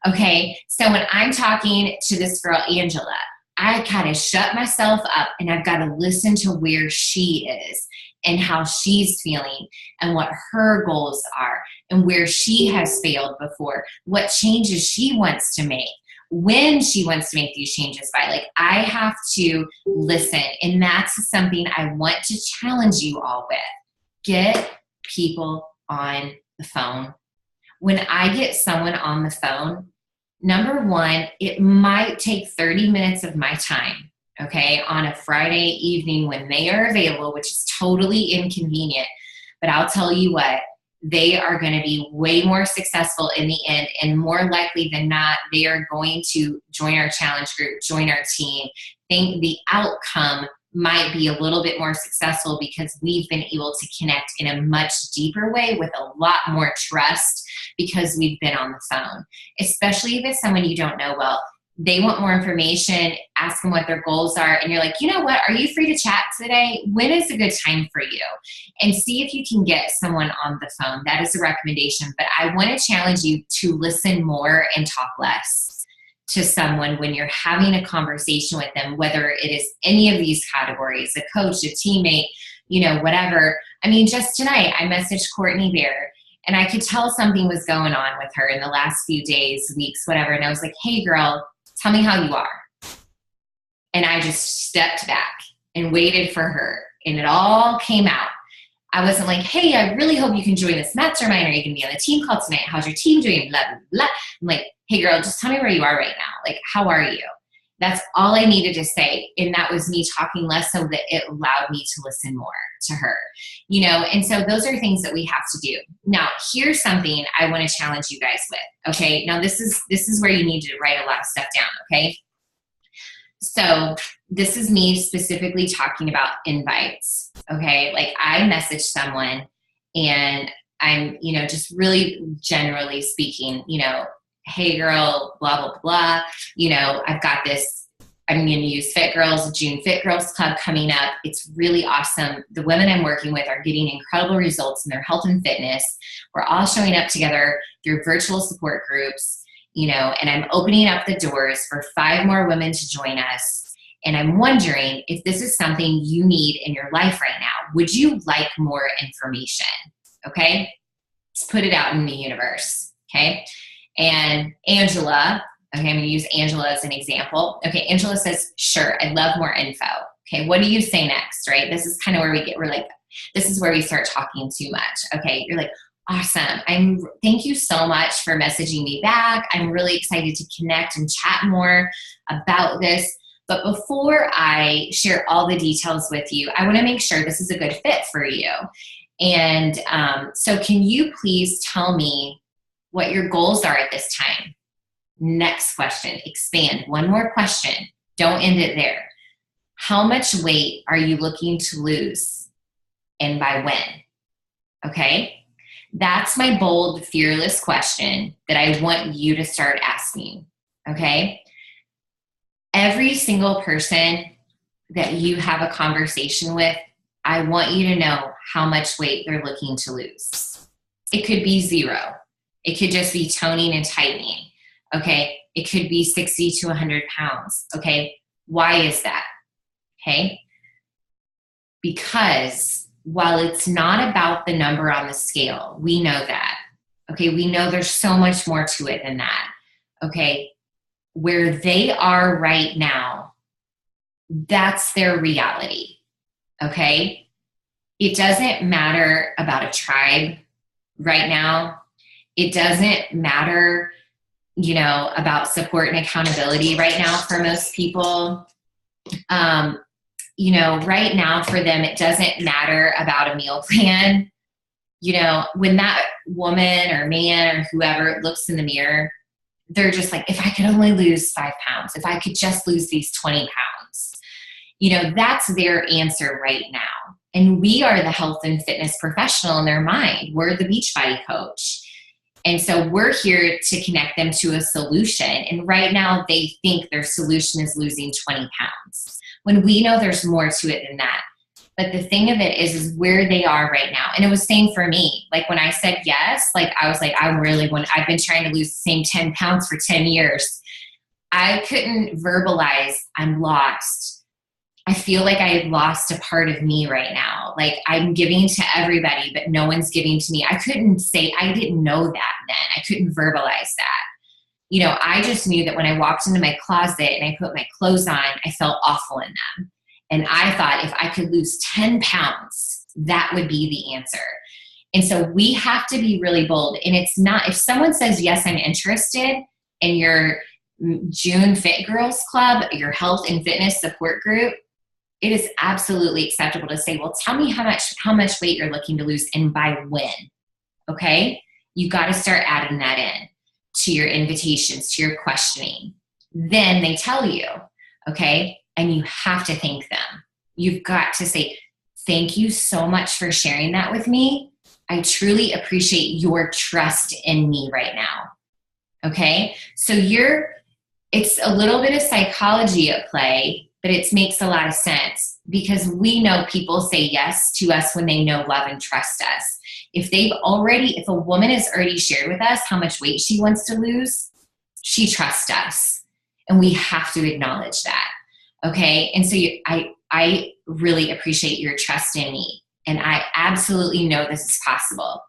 Okay, so when I'm talking to this girl, Angela, I kind of shut myself up, and I've got to listen to where she is and how she's feeling and what her goals are and where she has failed before, what changes she wants to make, when she wants to make these changes by. Like, I have to listen, and that's something I want to challenge you all with. Get people on the phone. When I get someone on the phone, number 1, it might take 30 minutes of my time, okay, on a Friday evening when they are available, which is totally inconvenient. But I'll tell you what, they are going to be way more successful in the end, and more likely than not, they are going to join our challenge group, join our team. Think the outcome might be a little bit more successful because we've been able to connect in a much deeper way with a lot more trust because we've been on the phone, especially if it's someone you don't know well. They want more information, ask them what their goals are, and you're like, you know what, are you free to chat today? When is a good time for you? And see if you can get someone on the phone. That is a recommendation. But I want to challenge you to listen more and talk less to someone when you're having a conversation with them, whether it is any of these categories, a coach, a teammate, you know, whatever. I mean, just tonight, I messaged Courtney Bear, and I could tell something was going on with her in the last few days, weeks, whatever. And I was like, hey, girl, tell me how you are. And I just stepped back and waited for her, and it all came out. I wasn't like, hey, I really hope you can join this mastermind. Are you going to be on the team call tonight? How's your team doing? Blah, blah, blah. I'm like, hey, girl, just tell me where you are right now. Like, how are you? That's all I needed to say. And that was me talking less so that it allowed me to listen more to her, you know? And so those are things that we have to do. Now, here's something I want to challenge you guys with, okay? Now, this is where you need to write a lot of stuff down, okay? So this is me specifically talking about invites. Okay. Like I message someone and I'm, just really generally speaking, hey girl, blah, blah, blah. I've got this, I'm going to use Fit Girls, June Fit Girls Club coming up. It's really awesome. The women I'm working with are getting incredible results in their health and fitness. We're all showing up together through virtual support groups, and I'm opening up the doors for 5 more women to join us. And I'm wondering if this is something you need in your life right now. Would you like more information? Okay. Let's put it out in the universe. Okay. And Angela, okay, I'm going to use Angela as an example. Okay, Angela says, sure, I'd love more info. Okay, what do you say next, right? This is kind of where we're like, this is where we start talking too much. Okay, you're like, awesome. Thank you so much for messaging me back. I'm really excited to connect and chat more about this. But before I share all the details with you, I want to make sure this is a good fit for you. And so can you please tell me what your goals are at this time? Next question, expand. One more question. Don't end it there. How much weight are you looking to lose and by when? Okay. That's my bold, fearless question that I want you to start asking. Okay. Every single person that you have a conversation with, I want you to know how much weight they're looking to lose. It could be 0. It could just be toning and tightening. Okay. It could be 60 to 100 pounds. Okay. Why is that? Okay. Because while it's not about the number on the scale, we know that. Okay. We know there's so much more to it than that. Okay. Where they are right now, that's their reality. Okay. It doesn't matter about a tribe right now. It doesn't matter, about support and accountability right now for most people. Right now for them, it doesn't matter about a meal plan. When that woman or man or whoever looks in the mirror, they're just like, if I could only lose 5 pounds, if I could just lose these 20 pounds, that's their answer right now. And we are the health and fitness professional in their mind. We're the Beachbody coach. And so we're here to connect them to a solution. And right now they think their solution is losing 20 pounds when we know there's more to it than that. But the thing of it is where they are right now. And it was same for me. Like when I said yes, like I was like, I've been trying to lose the same 10 pounds for 10 years. I couldn't verbalize I'm lost. I feel like I had lost a part of me right now. Like I'm giving to everybody, but no one's giving to me. I couldn't say, I didn't know that then. I couldn't verbalize that. I just knew that when I walked into my closet and I put my clothes on, I felt awful in them. And I thought if I could lose 10 pounds, that would be the answer. And so we have to be really bold. And it's not, if someone says, yes, I'm interested in your June Fit Girls Club, your health and fitness support group, it is absolutely acceptable to say, well, tell me how much weight you're looking to lose and by when. Okay. You got to start adding that in to your invitations, to your questioning. Then they tell you, okay. And you have to thank them. You've got to say, thank you so much for sharing that with me. I truly appreciate your trust in me right now. Okay. So it's a little bit of psychology at play, but it makes a lot of sense because we know people say yes to us when they know, love, and trust us. If a woman has already shared with us how much weight she wants to lose, she trusts us. And we have to acknowledge that. Okay. And so I really appreciate your trust in me. And I absolutely know this is possible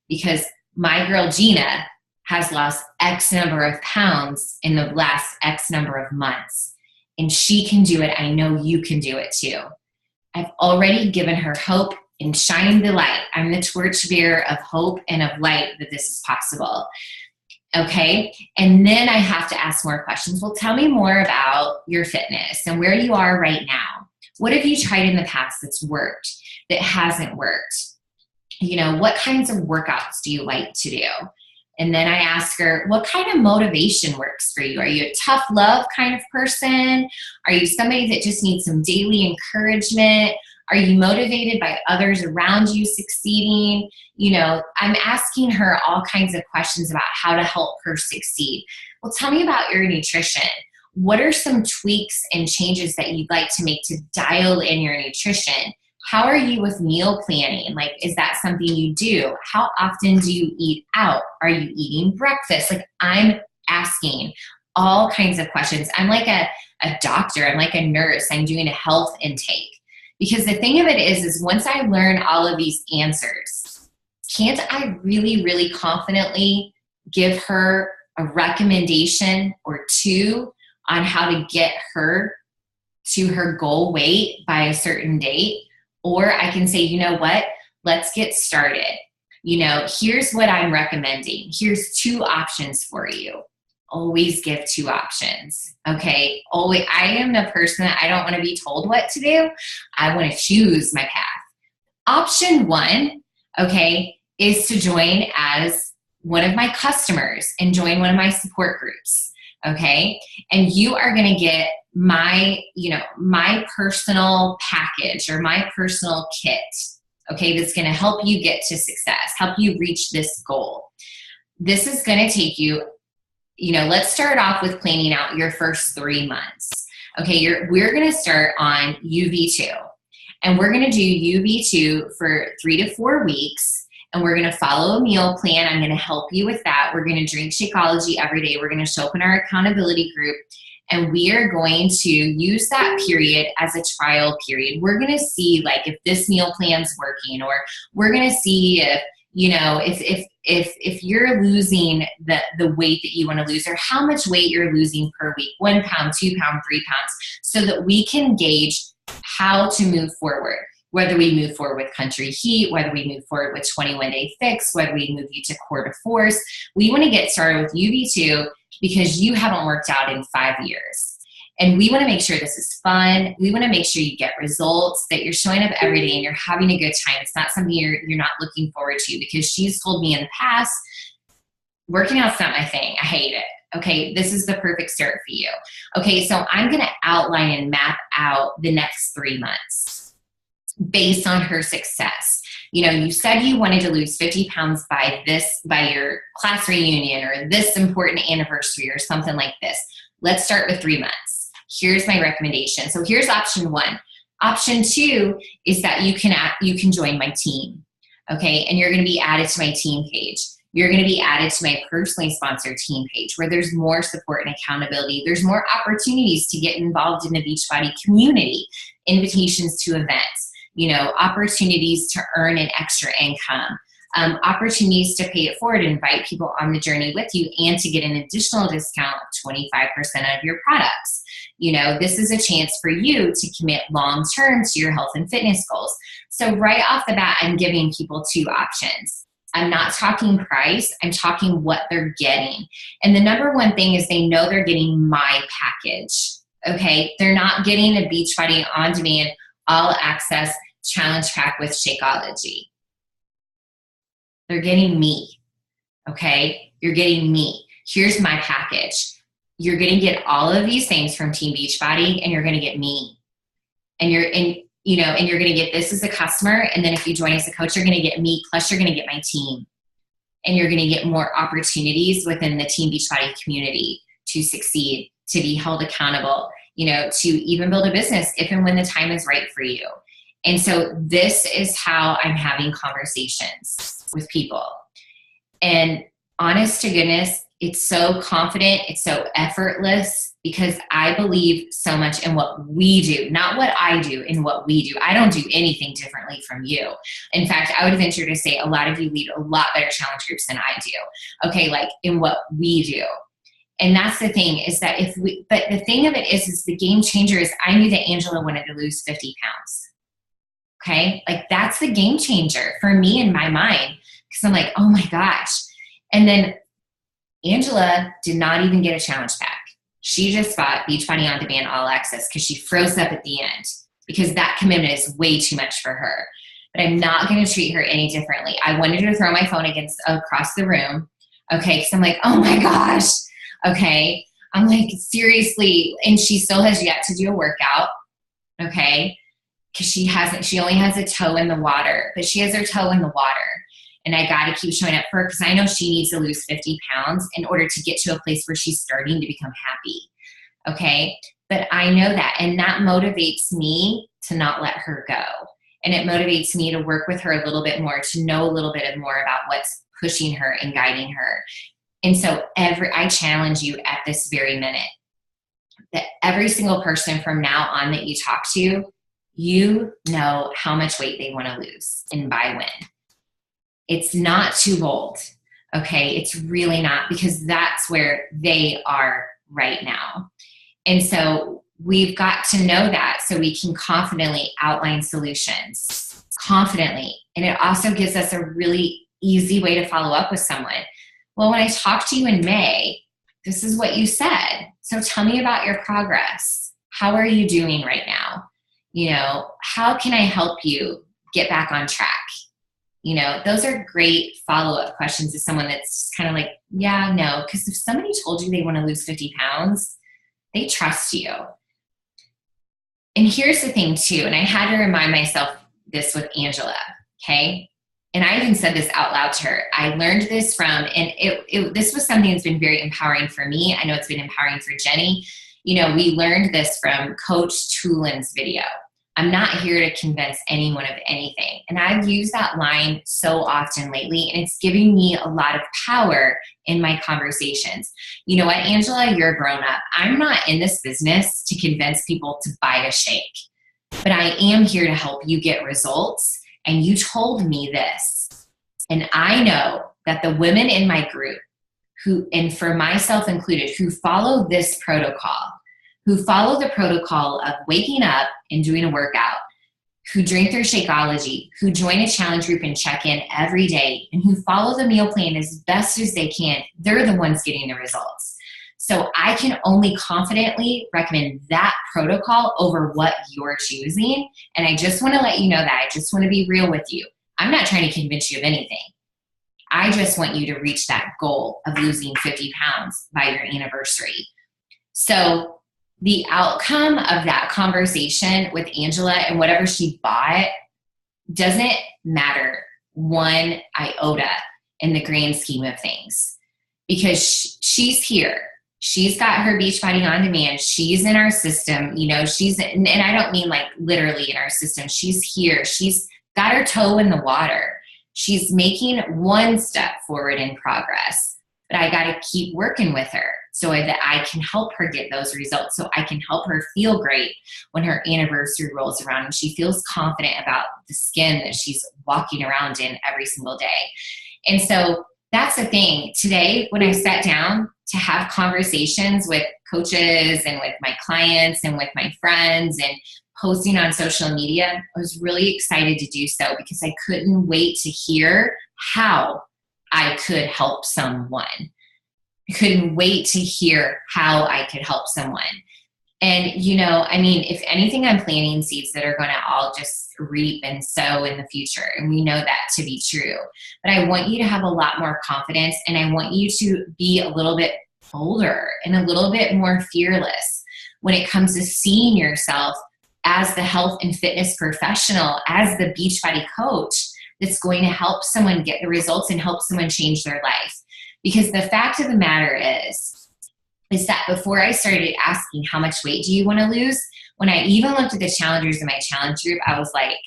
because my girl Gina has lost X number of pounds in the last X number of months. And she can do it. I know you can do it too. I've already given her hope and shined the light. I'm the torchbearer of hope and of light that this is possible. Okay. And then I have to ask more questions. Well, tell me more about your fitness and where you are right now. What have you tried in the past that's worked, that hasn't worked? What kinds of workouts do you like to do? And then I ask her, what kind of motivation works for you? Are you a tough love kind of person? Are you somebody that just needs some daily encouragement? Are you motivated by others around you succeeding? You know, I'm asking her all kinds of questions about how to help her succeed. Well, tell me about your nutrition. What are some tweaks and changes that you'd like to make to dial in your nutrition? How are you with meal planning? Like, is that something you do? How often do you eat out? Are you eating breakfast? Like, I'm asking all kinds of questions. I'm like a doctor. I'm like a nurse. I'm doing a health intake. Because the thing of it is once I learn all of these answers, can't I really, really confidently give her a recommendation or two on how to get her to her goal weight by a certain date? Or I can say, you know what, let's get started. You know, here's what I'm recommending. Here's 2 options for you. Always give 2 options, okay? Always. I am the person that I don't want to be told what to do. I want to choose my path. Option 1, okay, is to join as one of my customers and join one of my support groups, okay? And you are going to get my personal package or my personal kit, okay, that's going to help you get to success, help you reach this goal. This is going to take you, let's start off with planning out your first 3 months. Okay, we're going to start on UV2, and we're going to do UV2 for 3 to 4 weeks, and we're going to follow a meal plan. I'm going to help you with that. We're going to drink Shakeology every day. We're going to show up in our accountability group. And we are going to use that period as a trial period. We're going to see like if this meal plan's working, or we're going to see if, if you're losing the weight that you want to lose, or how much weight you're losing per week, 1 pound, 2 pound, 3 pounds, so that we can gauge how to move forward. Whether we move forward with Country Heat, whether we move forward with 21-day fix, whether we move you to Core to Force. We want to get started with UV2 because you haven't worked out in 5 years. And we want to make sure this is fun. We want to make sure you get results, that you're showing up every day and you're having a good time. It's not something you're not looking forward to, because she's told me in the past, working out's not my thing. I hate it. Okay, this is the perfect start for you. Okay, so I'm going to outline and map out the next 3 months based on her success. You said you wanted to lose 50 pounds by your class reunion or this important anniversary or something like this. Let's start with 3 months. Here's my recommendation. So here's option 1. Option 2 is that you can join my team. Okay, and you're going to be added to my team page. You're going to be added to my personally sponsored team page, where there's more support and accountability. There's more opportunities to get involved in the Beachbody community, invitations to events, opportunities to earn an extra income, opportunities to pay it forward, invite people on the journey with you, and to get an additional discount of 25% of your products. This is a chance for you to commit long-term to your health and fitness goals. So right off the bat, I'm giving people 2 options. I'm not talking price. I'm talking what they're getting. And the number one thing is they know they're getting my package. Okay. They're not getting a Beachbody on demand, all access challenge pack with Shakeology. They're getting me. Okay. You're getting me. Here's my package. You're going to get all of these things from Team Beachbody, and you're going to get me. And you're going to get this as a customer. And then if you join as a coach, you're going to get me, plus you're going to get my team. And you're going to get more opportunities within the Team Beachbody community to succeed, to be held accountable, to even build a business if and when the time is right for you. And so this is how I'm having conversations with people. And honest to goodness, it's so confident, it's so effortless, because I believe so much in what we do, not what I do, in what we do. I don't do anything differently from you. In fact, I would venture to say a lot of you lead a lot better challenge groups than I do. Okay, like in what we do. And that's the thing, is that but the thing of it is the game changer is I knew that Angela wanted to lose 50 pounds. Okay, like that's the game changer for me in my mind, because I'm like, oh my gosh. And then Angela did not even get a challenge pack. She just bought Beachbody On Demand All Access because she froze up at the end, because that commitment is way too much for her. But I'm not going to treat her any differently. I wanted to throw my phone across the room. Okay. Cause I'm like, oh my gosh. Okay. I'm like, seriously. And she still has yet to do a workout. Okay. Cause she only has a toe in the water, but she has her toe in the water. And I got to keep showing up for her because I know she needs to lose 50 pounds in order to get to a place where she's starting to become happy. Okay. But I know that. And that motivates me to not let her go. And it motivates me to work with her a little bit more, to know a little bit more about what's pushing her and guiding her. And so I challenge you at this very minute that every single person from now on that you talk to, you know how much weight they want to lose and by when. It's not too bold. Okay. It's really not, because that's where they are right now. And so we've got to know that so we can confidently outline solutions confidently. And it also gives us a really easy way to follow up with someone. Well, when I talked to you in May, this is what you said. So tell me about your progress. How are you doing right now? You know, how can I help you get back on track? You know, those are great follow-up questions to someone that's kind of like, yeah, no. Because if somebody told you they want to lose 50 pounds, they trust you. And here's the thing too, and I had to remind myself this with Angela, okay? And I even said this out loud to her. I learned this from, and this was something that's been very empowering for me. I know it's been empowering for Jenny. You know, we learned this from Coach Tulin's video. I'm not here to convince anyone of anything. And I've used that line so often lately, and it's giving me a lot of power in my conversations. You know what, Angela, you're a grown up. I'm not in this business to convince people to buy a shake, but I am here to help you get results. And you told me this. And I know that the women in my group who, and for myself included, who follow this protocol, who follow the protocol of waking up and doing a workout, who drink their Shakeology, who join a challenge group and check in every day, and who follow the meal plan as best as they can, they're the ones getting the results. So I can only confidently recommend that protocol over what you're choosing. And I just want to let you know that. I just want to be real with you. I'm not trying to convince you of anything. I just want you to reach that goal of losing 50 pounds by your anniversary. So the outcome of that conversation with Angela and whatever she bought doesn't matter one iota in the grand scheme of things, because she's here. She's got her Beachbody On Demand. She's in our system. You know, and I don't mean like literally in our system. She's here. She's got her toe in the water. She's making one step forward in progress, but I got to keep working with her so that I can help her get those results, so I can help her feel great when her anniversary rolls around and she feels confident about the skin that she's walking around in every single day. And so that's the thing. Today, when I sat down to have conversations with coaches and with my clients and with my friends and posting on social media, I was really excited to do so because I couldn't wait to hear how I could help someone. I couldn't wait to hear how I could help someone. And, you know, I mean, if anything, I'm planting seeds that are going to all just reap and sow in the future. And we know that to be true. But I want you to have a lot more confidence, and I want you to be a little bit bolder and a little bit more fearless when it comes to seeing yourself as the health and fitness professional, as the Beachbody coach that's going to help someone get the results and help someone change their life. Because the fact of the matter is that before I started asking how much weight do you want to lose, when I even looked at the challengers in my challenge group, I was like,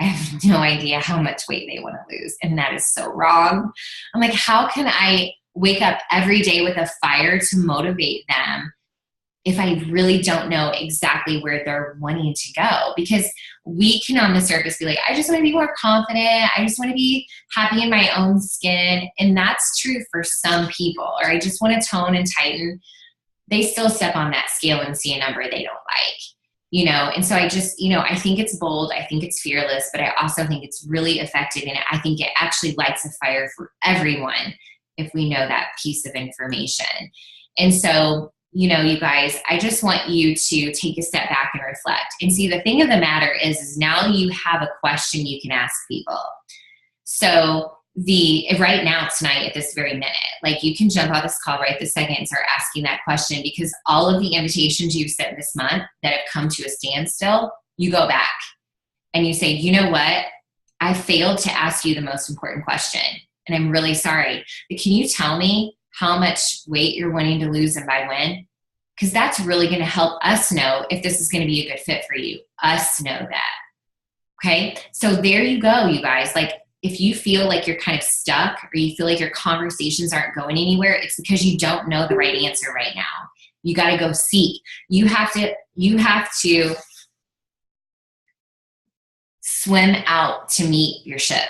I have no idea how much weight they want to lose. And that is so wrong. I'm like, how can I wake up every day with a fire to motivate them if I really don't know exactly where they're wanting to go? Because we can on the surface be like, I just want to be more confident. I just want to be happy in my own skin. And that's true for some people. Or I just want to tone and tighten. They still step on that scale and see a number they don't like, you know? And so I just, you know, I think it's bold. I think it's fearless, but I also think it's really effective. And I think it actually lights a fire for everyone if we know that piece of information. And so, you know, you guys, I just want you to take a step back and reflect. And see, the thing of the matter is now you have a question you can ask people. So right now, tonight, at this very minute, Like, you can jump off this call right this second and start asking that question, because all of the invitations you've sent this month that have come to a standstill, you go back and you say, you know what? I failed to ask you the most important question, and I'm really sorry, but can you tell me how much weight you're wanting to lose and by when? Because that's really going to help us know if this is going to be a good fit for you. Us know that. Okay? So there you go, you guys. Like, if you feel like you're kind of stuck, or you feel like your conversations aren't going anywhere, it's because you don't know the right answer right now. You got to go seek. You have to swim out to meet your ship.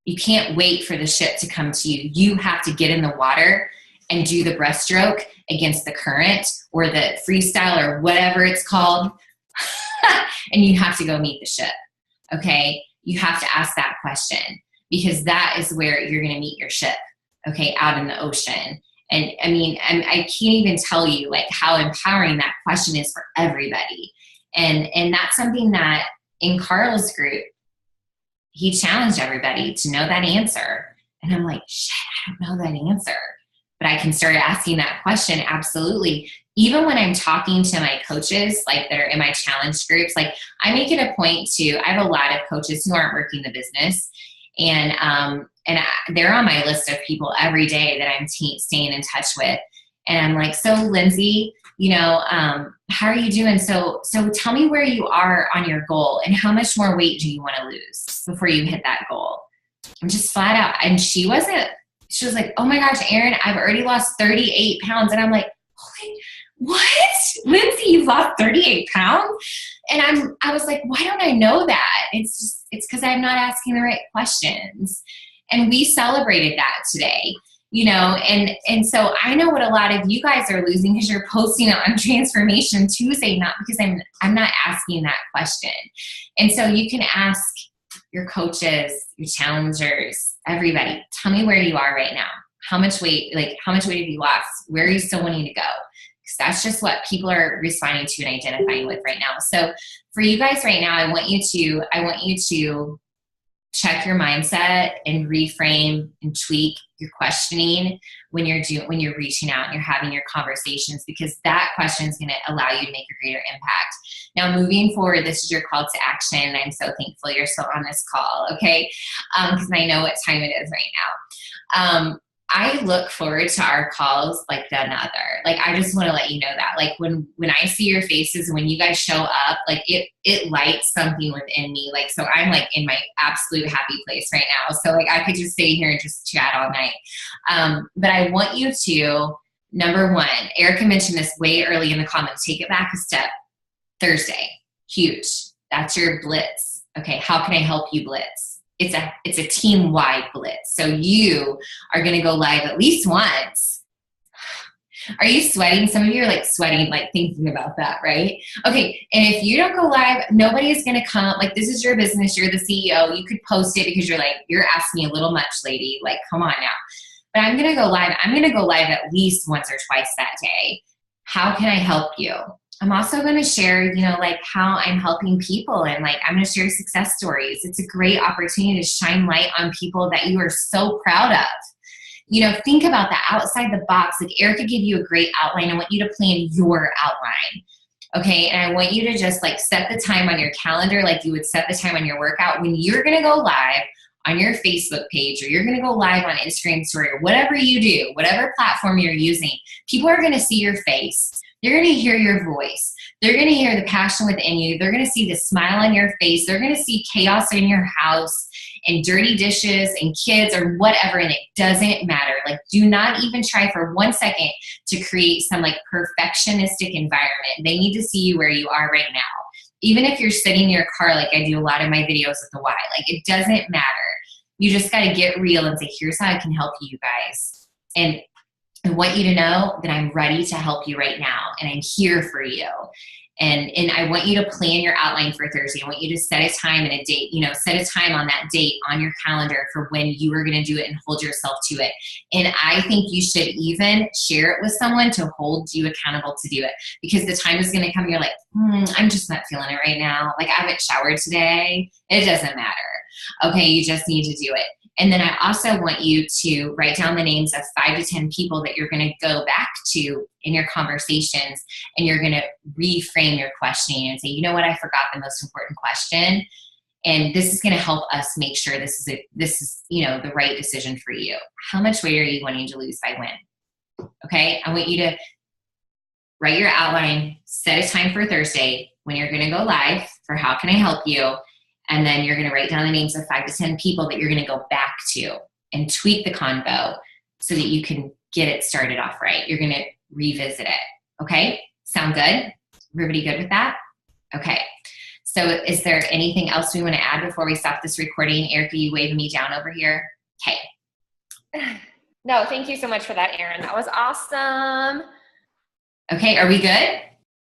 You can't wait for the ship to come to you. You have to get in the water and do the breaststroke against the current, or the freestyle, or whatever it's called. And you have to go meet the ship. Okay? You have to ask that question, because that is where you're going to meet your ship. Okay? Out in the ocean. And I mean, I can't even tell you like how empowering that question is for everybody. And that's something that in Carl's group, he challenged everybody to know that answer. And I'm like, shit, I don't know that answer. But I can start asking that question. Absolutely. Even when I'm talking to my coaches, like that are in my challenge groups, like I make it a point to, I have a lot of coaches who aren't working the business. And they're on my list of people every day that I'm staying in touch with. And I'm like, so Lindsay, you know, how are you doing? So tell me where you are on your goal, and how much more weight do you want to lose before you hit that goal? I'm just flat out. And she was like, oh my gosh, Erin, I've already lost 38 pounds. And I'm like, holy, what? Lindsay, you've lost 38 pounds? And I was like, why don't I know that? It's because I'm not asking the right questions. And we celebrated that today. You know, and so I know what a lot of you guys are losing, because you're posting it on Transformation Tuesday, not because I'm not asking that question. And so you can ask your coaches, your challengers, everybody, tell me where you are right now. How much weight have you lost? Where are you still wanting to go? Because that's just what people are responding to and identifying with right now. So for you guys right now, I want you to check your mindset and reframe and tweak your questioning when you're reaching out and you're having your conversations, because that question is going to allow you to make a greater impact. Now, moving forward, this is your call to action. And I'm so thankful you're still on this call. Okay. Because I know what time it is right now. I look forward to our calls like none other. Like, I just want to let you know that, like, when I see your faces, when you guys show up, like it lights something within me. Like, so I'm like in my absolute happy place right now. So like, I could just stay here and just chat all night. But I want you to, number one, Erica mentioned this way early in the comments, take it back a step. Thursday, huge. That's your blitz. Okay. How can I help you blitz? It's a team-wide blitz. So you are going to go live at least once. Are you sweating? Some of you are like sweating, like thinking about that, right? Okay. And if you don't go live, nobody is going to come. Like, this is your business. You're the CEO. You could post it because you're asking me a little much, lady. Like, come on now. But I'm going to go live. I'm going to go live at least once or twice that day. How can I help you? I'm also going to share, you know, like how I'm helping people, and like I'm going to share success stories. It's a great opportunity to shine light on people that you are so proud of. You know, think about that outside the box. Like, Erica gave you a great outline. I want you to plan your outline. Okay. And I want you to just like set the time on your calendar, like you would set the time on your workout, when you're going to go live on your Facebook page, or you're going to go live on Instagram story, or whatever you do, whatever platform you're using. People are going to see your face. They're going to hear your voice. They're going to hear the passion within you. They're going to see the smile on your face. They're going to see chaos in your house and dirty dishes and kids or whatever, and it doesn't matter. Like, do not even try for 1 second to create some like perfectionistic environment. They need to see you where you are right now. Even if you're sitting in your car, like I do a lot of my videos with the why, like it doesn't matter. You just got to get real and say, here's how I can help you guys. And I want you to know that I'm ready to help you right now, and I'm here for you. And I want you to plan your outline for Thursday. I want you to set a time and a date, you know, set a time on that date on your calendar for when you are going to do it, and hold yourself to it. And I think you should even share it with someone to hold you accountable to do it, because the time is going to come. You're like, I'm just not feeling it right now. Like, I haven't showered today. It doesn't matter. Okay. You just need to do it. And then I also want you to write down the names of 5 to 10 people that you're going to go back to in your conversations, and you're going to reframe your questioning and say, you know what, I forgot the most important question. And this is going to help us make sure this is the right decision for you. How much weight are you wanting to lose by when? Okay, I want you to write your outline, set a time for Thursday when you're going to go live for how can I help you, and then you're going to write down the names of 5 to 10 people that you're going to go back to and tweak the convo so that you can get it started off right. You're going to revisit it. Okay, sound good? Everybody good with that? Okay. So is there anything else we want to add before we stop this recording? Erica, you waving me down over here? Okay. No, thank you so much for that, Erin. That was awesome. Okay, are we good?